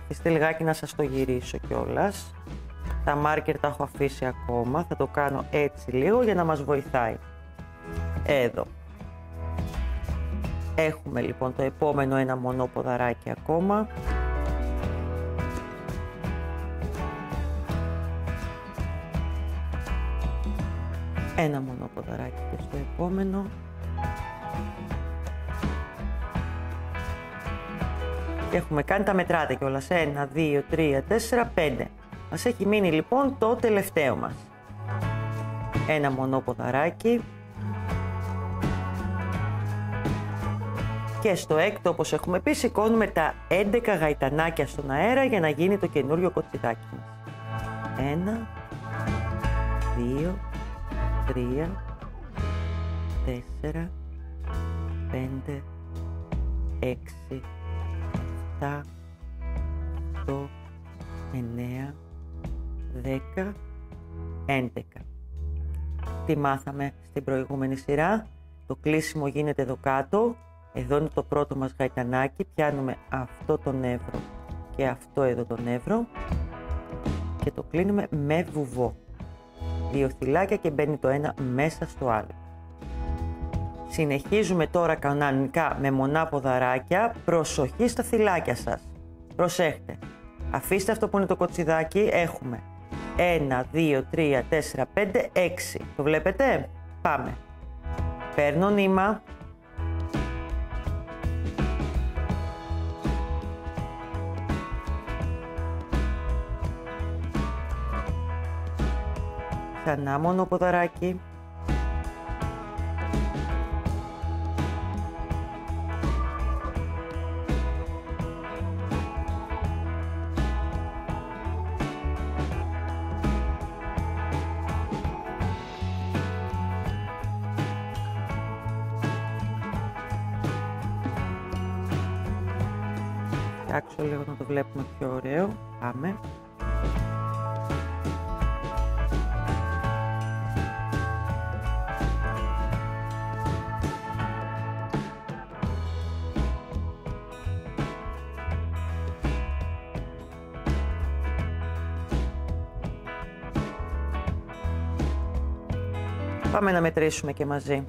είστε λιγάκι να σας το γυρίσω κιόλας. Τα μάρκερ τα έχω αφήσει ακόμα, θα το κάνω έτσι λίγο για να μας βοηθάει. Εδώ. Έχουμε λοιπόν το επόμενο ένα μονό ποδαράκι ακόμα. Ένα μονό ποδαράκι και στο επόμενο. Και έχουμε κάνει, τα μετράτε κιόλας. 1, 2, 3, 4, 5. Μας έχει μείνει λοιπόν το τελευταίο μας. Ένα μονό ποδαράκι. Και στο έκτο, όπως έχουμε πει, σηκώνουμε τα 11 γαϊτανάκια στον αέρα για να γίνει το καινούριο κοτσιδάκι μας. 1, 2, 3, 4, 5, 6, 7, 8, 9, 10, 11. Τι μάθαμε στην προηγούμενη σειρά? Το κλείσιμο γίνεται εδώ κάτω. Εδώ είναι το πρώτο μας γαϊτανάκι. Πιάνουμε αυτό το νεύρο και αυτό εδώ το νεύρο και το κλείνουμε με βουβό. 2 θυλάκια και μπαίνει το ένα μέσα στο άλλο. Συνεχίζουμε τώρα κανονικά με μονά ποδαράκια. Προσοχή στα θυλάκια σας. Προσέχτε. Αφήστε αυτό που είναι το κοτσιδάκι. Έχουμε 1, 2, 3, 4, 5, 6. Το βλέπετε? Πάμε. Παίρνω νήμα. Ξανά μονό ποδαράκι. Φτιάξω λίγο να το βλέπουμε πιο ωραίο. Πάμε. Πάμε να μετρήσουμε και μαζί.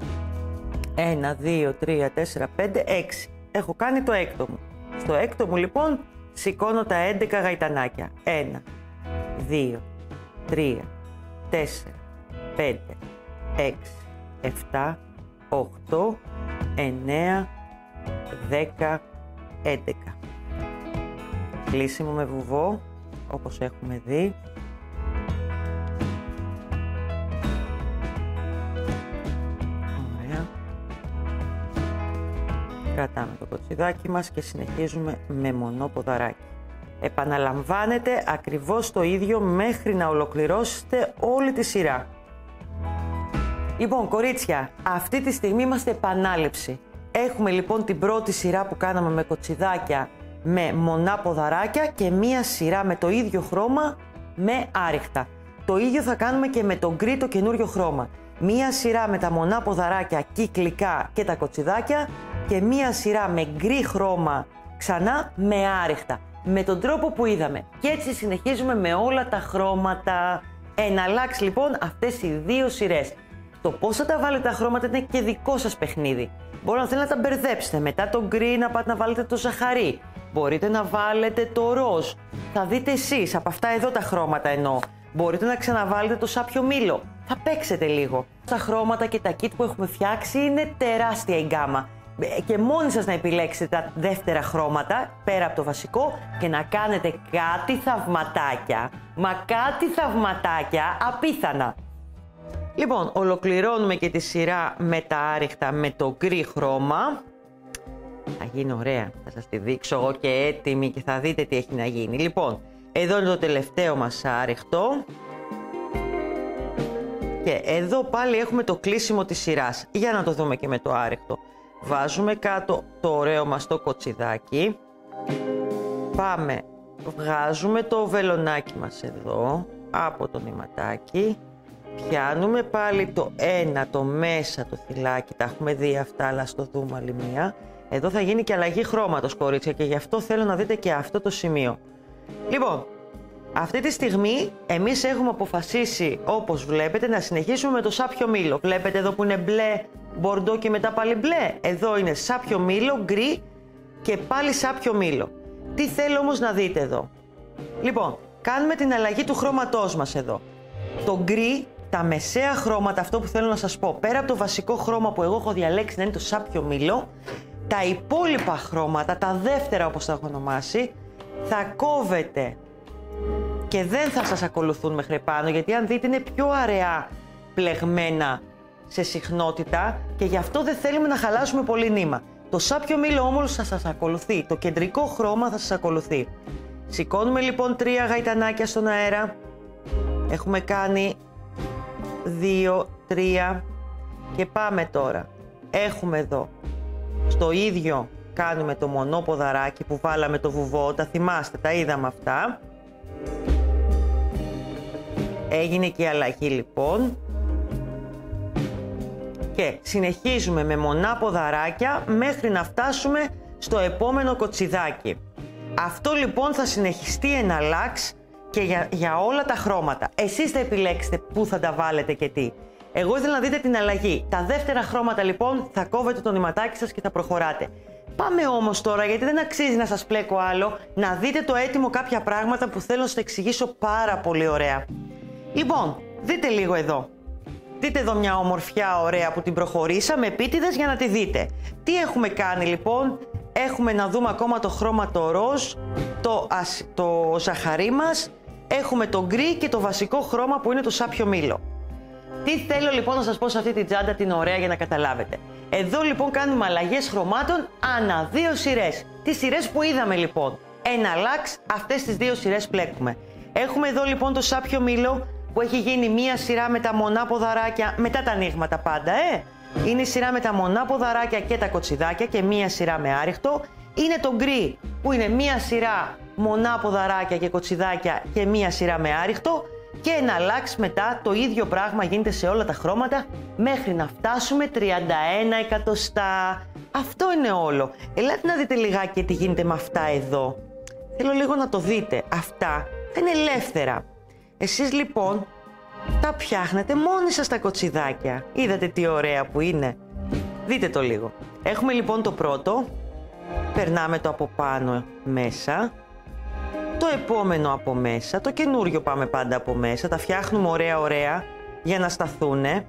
1, 2, 3, 4, 5, 6. Έχω κάνει το έκτο μου. Στο έκτο μου λοιπόν σηκώνω τα 11 γαϊτανάκια. 1, 2, 3, 4, 5, 6, 7, 8, 9, 10, 11. Κλείσιμο με βουβό, όπως έχουμε δει. Ωραία. Κρατάμε το κοτσιδάκι μας και συνεχίζουμε με μονό ποδαράκι. Επαναλαμβάνετε ακριβώς το ίδιο μέχρι να ολοκληρώσετε όλη τη σειρά. Λοιπόν, κορίτσια, αυτή τη στιγμή είμαστε επανάληψη. Έχουμε λοιπόν την πρώτη σειρά που κάναμε με κοτσιδάκια με μονά ποδαράκια και μία σειρά με το ίδιο χρώμα με άριχτα. Το ίδιο θα κάνουμε και με το γκρι, το καινούριο χρώμα. Μία σειρά με τα μονά ποδαράκια κυκλικά και τα κοτσιδάκια και μία σειρά με γκρι χρώμα ξανά με άριχτα. Με τον τρόπο που είδαμε. Και έτσι συνεχίζουμε με όλα τα χρώματα. Εναλλάξει λοιπόν αυτές οι δύο σειρές. Το πώς θα τα βάλετε τα χρώματα είναι και δικό σας παιχνίδι. Μπορεί να θέλετε να τα μπερδέψετε. Μετά το γκρι να πάτε να βάλετε το ζαχαρί. Μπορείτε να βάλετε το ροζ. Θα δείτε εσείς, από αυτά εδώ τα χρώματα εννοώ. Μπορείτε να ξαναβάλετε το σάπιο μήλο. Θα παίξετε λίγο. Τα χρώματα και τα kit που έχουμε φτιάξει είναι τεράστια η γκάμα. Και μόνοι σας να επιλέξετε τα δεύτερα χρώματα, πέρα από το βασικό, και να κάνετε κάτι θαυματάκια. Μα κάτι θαυματάκια απίθανα. Λοιπόν, ολοκληρώνουμε και τη σειρά με τα άριχτα με το γκρι χρώμα. Θα γίνει ωραία, θα σας τη δείξω εγώ και έτοιμη και θα δείτε τι έχει να γίνει. Λοιπόν, εδώ είναι το τελευταίο μας άριχτο. Και εδώ πάλι έχουμε το κλείσιμο της σειράς. Για να το δούμε και με το άριχτο. Βάζουμε κάτω το ωραίο μας το κοτσιδάκι. Πάμε, βγάζουμε το βελονάκι μας εδώ από το νηματάκι. Πιάνουμε πάλι το ένα, το μέσα το θυλάκι. Τα έχουμε δει αυτά, αλλά στο δούμε άλλη μία. Εδώ θα γίνει και αλλαγή χρώματος, κορίτσια, και γι' αυτό θέλω να δείτε και αυτό το σημείο. Λοιπόν, αυτή τη στιγμή εμείς έχουμε αποφασίσει, όπως βλέπετε, να συνεχίσουμε με το σάπιο μήλο. Βλέπετε εδώ που είναι μπλε, μπορντό και μετά πάλι μπλε. Εδώ είναι σάπιο μήλο, γκρι και πάλι σάπιο μήλο. Τι θέλω όμως να δείτε εδώ. Λοιπόν, κάνουμε την αλλαγή του χρώματός μας εδώ. Το γκρι, τα μεσαία χρώματα, αυτό που θέλω να σας πω, πέρα από το βασικό χρώμα που εγώ έχω διαλέξει να είναι το σάπιο μήλο, τα υπόλοιπα χρώματα, τα δεύτερα όπως τα έχω ονομάσει, θα κόβετε και δεν θα σας ακολουθούν μέχρι πάνω, γιατί αν δείτε είναι πιο αραιά πλεγμένα σε συχνότητα και γι' αυτό δεν θέλουμε να χαλάσουμε πολύ νήμα. Το σάπιο μήλο όμως θα σας ακολουθεί, το κεντρικό χρώμα θα σας ακολουθεί. Σηκώνουμε λοιπόν 3 γαϊτανάκια στον αέρα. Έχουμε κάνει 2, 3 και πάμε τώρα. Έχουμε εδώ στο ίδιο κάνουμε το μονό ποδαράκι που βάλαμε το βουβό, τα θυμάστε, τα είδαμε αυτά. Έγινε και η αλλαγή λοιπόν. Και συνεχίζουμε με μονά ποδαράκια μέχρι να φτάσουμε στο επόμενο κοτσιδάκι. Αυτό λοιπόν θα συνεχιστεί εναλλάξ και για όλα τα χρώματα. Εσείς θα επιλέξετε πού θα τα βάλετε και τι. Εγώ ήθελα να δείτε την αλλαγή. Τα δεύτερα χρώματα λοιπόν θα κόβετε το νηματάκι σας και θα προχωράτε. Πάμε όμως τώρα, γιατί δεν αξίζει να σας πλέκω άλλο, να δείτε το έτοιμο κάποια πράγματα που θέλω να σας εξηγήσω πάρα πολύ ωραία. Λοιπόν, δείτε λίγο εδώ. Δείτε εδώ μια ομορφιά ωραία που την προχωρήσαμε επίτηδες για να τη δείτε. Τι έχουμε κάνει λοιπόν. Έχουμε να δούμε ακόμα το χρώμα το ροζ, το ζαχαρί μας. Έχουμε το γκρι και το βασικό χρώμα που είναι το σάπιο μήλο. Τι θέλω λοιπόν να σας πω σε αυτή την τσάντα την ωραία για να καταλάβετε. Εδώ λοιπόν κάνουμε αλλαγές χρωμάτων ανά 2 σειρές. Τις σειρές που είδαμε λοιπόν. Εναλλάξ αυτές τις 2 σειρές πλέκουμε. Έχουμε εδώ λοιπόν το σάπιο μήλο που έχει γίνει μία σειρά με τα μονά ποδαράκια, μετά τα ανοίγματα πάντα, Είναι η σειρά με τα μονά ποδαράκια και τα κοτσιδάκια και μία σειρά με άριχτο. Είναι το γκρι που είναι μία σειρά μονά ποδαράκια και κοτσιδάκια και μία σειρά με άριχτο. Και εναλλάξ μετά το ίδιο πράγμα γίνεται σε όλα τα χρώματα μέχρι να φτάσουμε 31 εκατοστά. Αυτό είναι όλο. Ελάτε να δείτε λιγάκι τι γίνεται με αυτά εδώ. Θέλω λίγο να το δείτε. Αυτά θα είναι ελεύθερα. Εσείς λοιπόν Τα φτιάχνετε μόνοι σας τα κοτσιδάκια. Είδατε τι ωραία που είναι? Δείτε το λίγο. Έχουμε λοιπόν το πρώτο, περνάμε το από πάνω μέσα, το επόμενο από μέσα, το καινούριο πάμε πάντα από μέσα, τα φτιάχνουμε ωραία για να σταθούνε.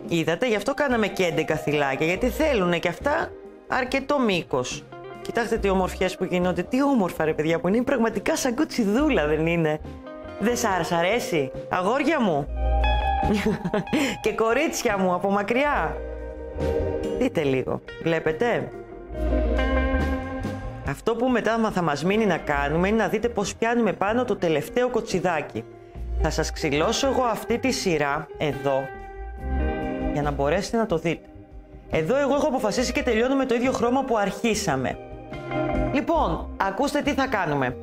Είδατε, γι' αυτό κάναμε και 11 θυλάκια, γιατί θέλουν και αυτά αρκετό μήκος. Κοιτάξτε τι ομορφιές που γίνονται, τι όμορφα ρε παιδιά που είναι, πραγματικά σαν κοτσιδούλα δεν είναι? Δεν σ' αρέσει, αγόρια μου και κορίτσια μου από μακριά? Δείτε λίγο, βλέπετε? Αυτό που μετά θα μας μείνει να κάνουμε είναι να δείτε πως πιάνουμε πάνω το τελευταίο κοτσιδάκι. Θα σας ξυλώσω εγώ αυτή τη σειρά εδώ για να μπορέσετε να το δείτε. Εδώ εγώ έχω αποφασίσει και τελειώνω με το ίδιο χρώμα που αρχίσαμε. Λοιπόν, ακούστε τι θα κάνουμε.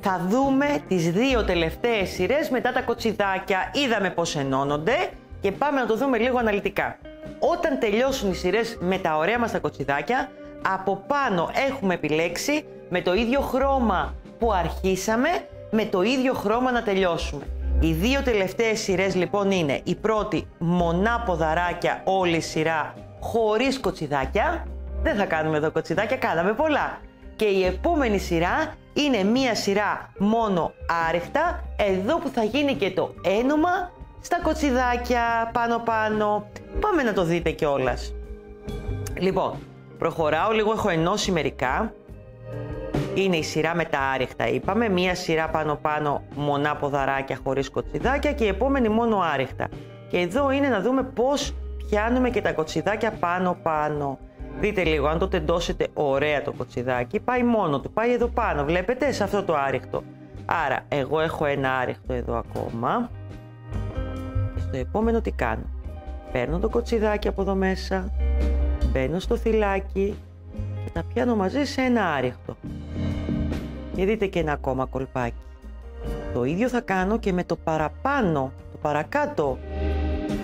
Θα δούμε τις δύο τελευταίες σειρές μετά τα κοτσιδάκια. Είδαμε πως ενώνονται και πάμε να το δούμε λίγο αναλυτικά. Όταν τελειώσουν οι σειρές με τα ωραία μας τα κοτσιδάκια, από πάνω έχουμε επιλέξει με το ίδιο χρώμα που αρχίσαμε, με το ίδιο χρώμα να τελειώσουμε. Οι δύο τελευταίες σειρές λοιπόν είναι η πρώτη μονά ποδαράκια όλη η σειρά χωρίς κοτσιδάκια. Δεν θα κάνουμε εδώ κοτσιδάκια, κάναμε πολλά. Και η επόμενη σειρά είναι μία σειρά μόνο άριχτα, εδώ που θα γίνει και το ένομα στα κοτσιδάκια πάνω. Πάμε να το δείτε κιόλας. Λοιπόν, προχωράω λίγο, έχω ενώσει μερικά. Είναι η σειρά με τα άριχτα, είπαμε. Μία σειρά πάνω μονά ποδαράκια χωρίς κοτσιδάκια και η επόμενη μόνο άριχτα. Και εδώ είναι να δούμε πώς πιάνουμε και τα κοτσιδάκια πάνω. Δείτε λίγο, αν το τεντώσετε ωραία το κοτσιδάκι, πάει μόνο του, πάει εδώ πάνω, βλέπετε, σε αυτό το άριχτο. Άρα, εγώ έχω ένα άριχτο εδώ ακόμα. Και στο επόμενο τι κάνω? Παίρνω το κοτσιδάκι από εδώ μέσα, μπαίνω στο θυλάκι και τα πιάνω μαζί σε ένα άριχτο. Και δείτε και ένα ακόμα κολπάκι. Το ίδιο θα κάνω και με το παραπάνω, το παρακάτω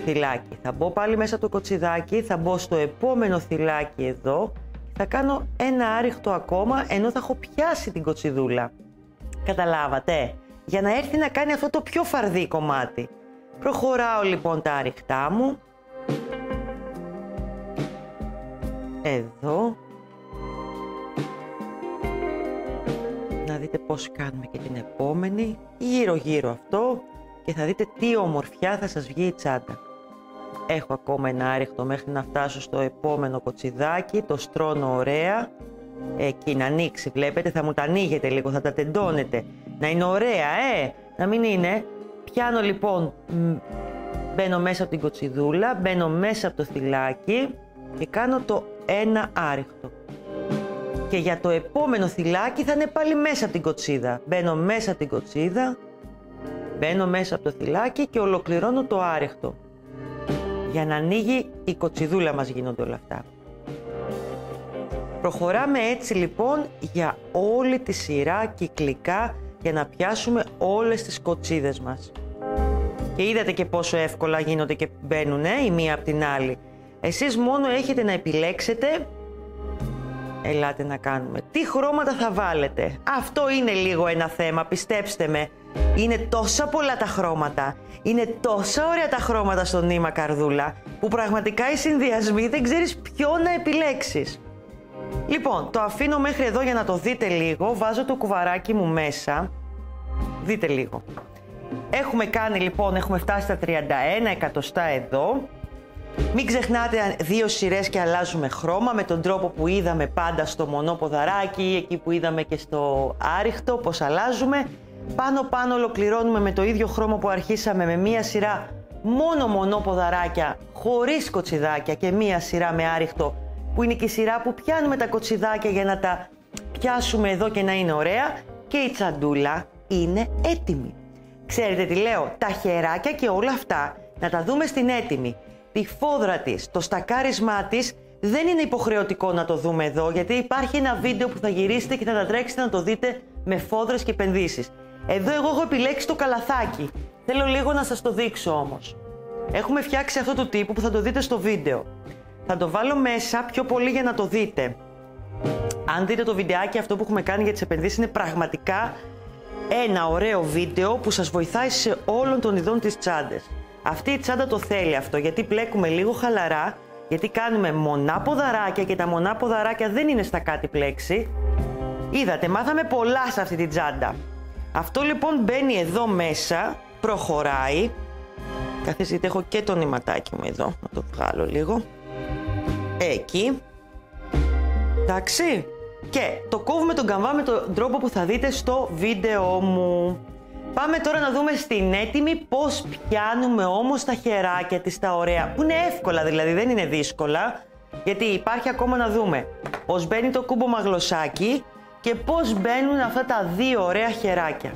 θυλάκι. Θα μπω πάλι μέσα το κοτσιδάκι, θα μπω στο επόμενο θυλάκι εδώ, θα κάνω ένα άριχτο ακόμα, ενώ θα έχω πιάσει την κοτσιδούλα. Καταλάβατε? Για να έρθει να κάνει αυτό το πιο φαρδί κομμάτι. Προχωράω λοιπόν τα άριχτά μου. Εδώ. Να δείτε πώς κάνουμε και την επόμενη. Γύρω αυτό. Και θα δείτε τι ομορφιά θα σας βγει η τσάντα. Έχω ακόμα ένα άριχτο μέχρι να φτάσω στο επόμενο κοτσιδάκι. Το στρώνω ωραία. Εκεί να ανοίξει, βλέπετε, θα μου τα ανοίγετε λίγο, θα τα τεντώνετε. Να είναι ωραία, να μην είναι. Πιάνω λοιπόν, μπαίνω μέσα από την κοτσιδούλα, μπαίνω μέσα από το θυλάκι και κάνω το ένα άριχτο. Και για το επόμενο θυλάκι θα είναι πάλι μέσα από την κοτσίδα. Μπαίνω μέσα από την κοτσίδα, μπαίνω μέσα από το θυλάκι και ολοκληρώνω το άριχτο. Για να ανοίγει η κοτσιδούλα μας γίνονται όλα αυτά. Προχωράμε έτσι λοιπόν για όλη τη σειρά κυκλικά για να πιάσουμε όλες τις κοτσίδες μας. Και είδατε και πόσο εύκολα γίνονται και μπαίνουν η μία από την άλλη. Εσείς μόνο έχετε να επιλέξετε. Ελάτε να κάνουμε. Τι χρώματα θα βάλετε? Αυτό είναι λίγο ένα θέμα, πιστέψτε με. Είναι τόσα πολλά τα χρώματα. Είναι τόσα ωραία τα χρώματα στο νήμα καρδούλα, που πραγματικά οι συνδυασμοί δεν ξέρεις ποιο να επιλέξεις. Λοιπόν, το αφήνω μέχρι εδώ για να το δείτε λίγο. Βάζω το κουβαράκι μου μέσα. Δείτε λίγο. Έχουμε κάνει λοιπόν, έχουμε φτάσει στα 31 εκατοστά εδώ. Μην ξεχνάτε δύο σειρές και αλλάζουμε χρώμα με τον τρόπο που είδαμε πάντα στο μονόποδαράκι, εκεί που είδαμε και στο άριχτο, πώς αλλάζουμε. Πάνω ολοκληρώνουμε με το ίδιο χρώμα που αρχίσαμε, με μία σειρά μόνο μονόποδαράκια χωρίς κοτσιδάκια και μία σειρά με άριχτο, που είναι και η σειρά που πιάνουμε τα κοτσιδάκια για να τα πιάσουμε εδώ και να είναι ωραία. Και η τσαντούλα είναι έτοιμη. Ξέρετε τι λέω? Τα χεράκια και όλα αυτά να τα δούμε στην έτοιμη. Τη φόδρα της, το στακάρισμά της δεν είναι υποχρεωτικό να το δούμε εδώ, γιατί υπάρχει ένα βίντεο που θα γυρίσετε και θα τα τρέξετε να το δείτε με φόδρες και επενδύσεις. Εδώ εγώ έχω επιλέξει το καλαθάκι. Θέλω λίγο να σας το δείξω όμως. Έχουμε φτιάξει αυτό του τύπου που θα το δείτε στο βίντεο. Θα το βάλω μέσα πιο πολύ για να το δείτε. Αν δείτε το βιντεάκι αυτό που έχουμε κάνει για τις επενδύσεις, είναι πραγματικά ένα ωραίο βίντεο που σας βοηθάει σε όλων των ειδών τις τσάντες. Αυτή η τσάντα το θέλει αυτό, γιατί πλέκουμε λίγο χαλαρά, γιατί κάνουμε μονά ποδαράκια και τα μονά ποδαράκια δεν είναι στα κάτι πλέξη. Είδατε, μάθαμε πολλά σε αυτή την τσάντα. Αυτό λοιπόν μπαίνει εδώ μέσα, προχωράει. Καθίστε, έχω και το νηματάκι μου εδώ, να το βγάλω λίγο. Εκεί. Εντάξει. Και το κόβουμε τον καμβά με τον τρόπο που θα δείτε στο βίντεο μου. Πάμε τώρα να δούμε στην έτοιμη πώς πιάνουμε όμως τα χεράκια της τα ωραία. Που είναι εύκολα δηλαδή, δεν είναι δύσκολα. Γιατί υπάρχει ακόμα να δούμε πώς μπαίνει το κούμπομα γλωσσάκι και πώς μπαίνουν αυτά τα δύο ωραία χεράκια.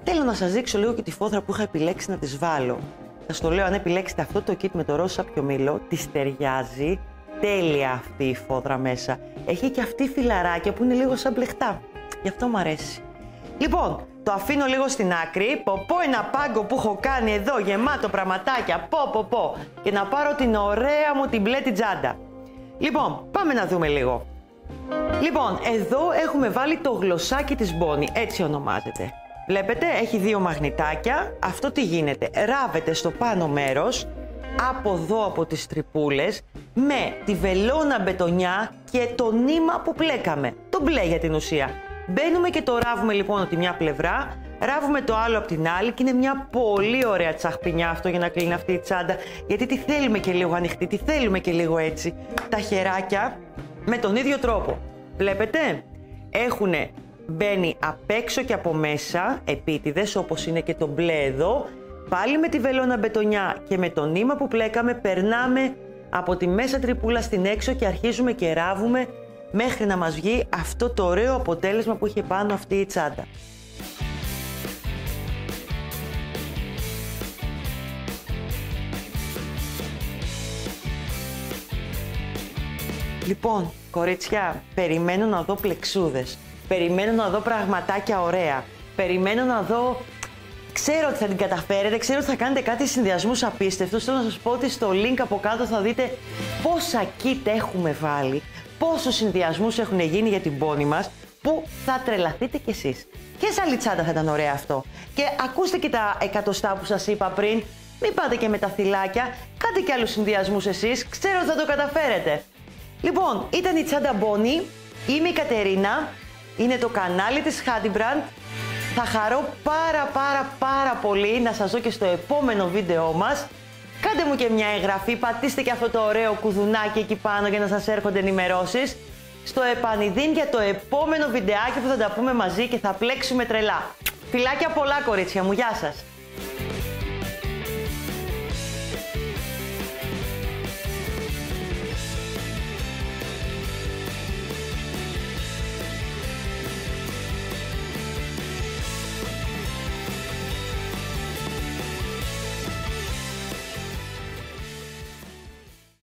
Θέλω να σας δείξω λίγο και τη φόδρα που είχα επιλέξει να τις βάλω. Σας το λέω, αν επιλέξετε αυτό το kit με το ροζ σάπιο μήλο, της ταιριάζει τέλεια αυτή η φόδρα μέσα. Έχει και αυτή φιλαράκια που είναι λίγο σαν μπλεχτά. Γι' αυτό μου αρέσει. Λοιπόν, το αφήνω λίγο στην άκρη. Πω ένα πάγκο που έχω κάνει εδώ γεμάτο πραγματάκια. Πω. Και να πάρω την ωραία μου την μπλε την τσάντα. Λοιπόν, πάμε να δούμε λίγο. Λοιπόν, εδώ έχουμε βάλει το γλωσσάκι της Bonnie. Έτσι ονομάζεται. Βλέπετε, έχει δύο μαγνητάκια. Αυτό τι γίνεται? Ράβεται στο πάνω μέρος, από εδώ από τις τρυπούλες, με τη βελόνα μπετονιά και το νήμα που πλέκαμε. Το μπλε για την ουσία. Μπαίνουμε και το ράβουμε λοιπόν από τη μια πλευρά, ράβουμε το άλλο από την άλλη και είναι μια πολύ ωραία τσαχπινιά αυτό για να κλείνει αυτή η τσάντα. Γιατί τη θέλουμε και λίγο ανοιχτή, τη θέλουμε και λίγο έτσι. Τα χεράκια με τον ίδιο τρόπο. Βλέπετε, μπαίνει απ' έξω και από μέσα, επίτηδες όπως είναι και το μπλε εδώ. Πάλι με τη βελόνα μπετονιά και με το νήμα που πλέκαμε περνάμε από τη μέσα τρυπούλα στην έξω και αρχίζουμε και ράβουμε μέχρι να μας βγει αυτό το ωραίο αποτέλεσμα που είχε πάνω αυτή η τσάντα. Λοιπόν, κορίτσια, περιμένω να δω πλεξούδες. Περιμένω να δω πραγματάκια ωραία. Περιμένω να δω... Ξέρω ότι θα την καταφέρετε, ξέρω ότι θα κάνετε κάτι συνδυασμούς απίστευτους. Θέλω να σας πω ότι στο link από κάτω θα δείτε πόσα kit έχουμε βάλει, πόσους συνδυασμούς έχουν γίνει για την Bonnie μας, που θα τρελαθείτε κι εσείς. Και σε άλλη τσάντα θα ήταν ωραίο αυτό. Και ακούστε και τα εκατοστά που σας είπα πριν, μην πάτε και με τα θυλάκια, κάντε και άλλους συνδυασμούς εσείς, ξέρω ότι θα το καταφέρετε. Λοιπόν, ήταν η τσάντα Bonnie, είμαι η Κατερίνα, είναι το κανάλι της Handybrand. Θα χαρώ πάρα πολύ να σας δω και στο επόμενο βίντεο μας. Κάντε μου και μια εγγραφή, πατήστε και αυτό το ωραίο κουδουνάκι εκεί πάνω για να σας έρχονται ενημερώσεις. Στο επανειδήν για το επόμενο βιντεάκι που θα τα πούμε μαζί και θα πλέξουμε τρελά. Φιλάκια πολλά κορίτσια μου, γεια σας!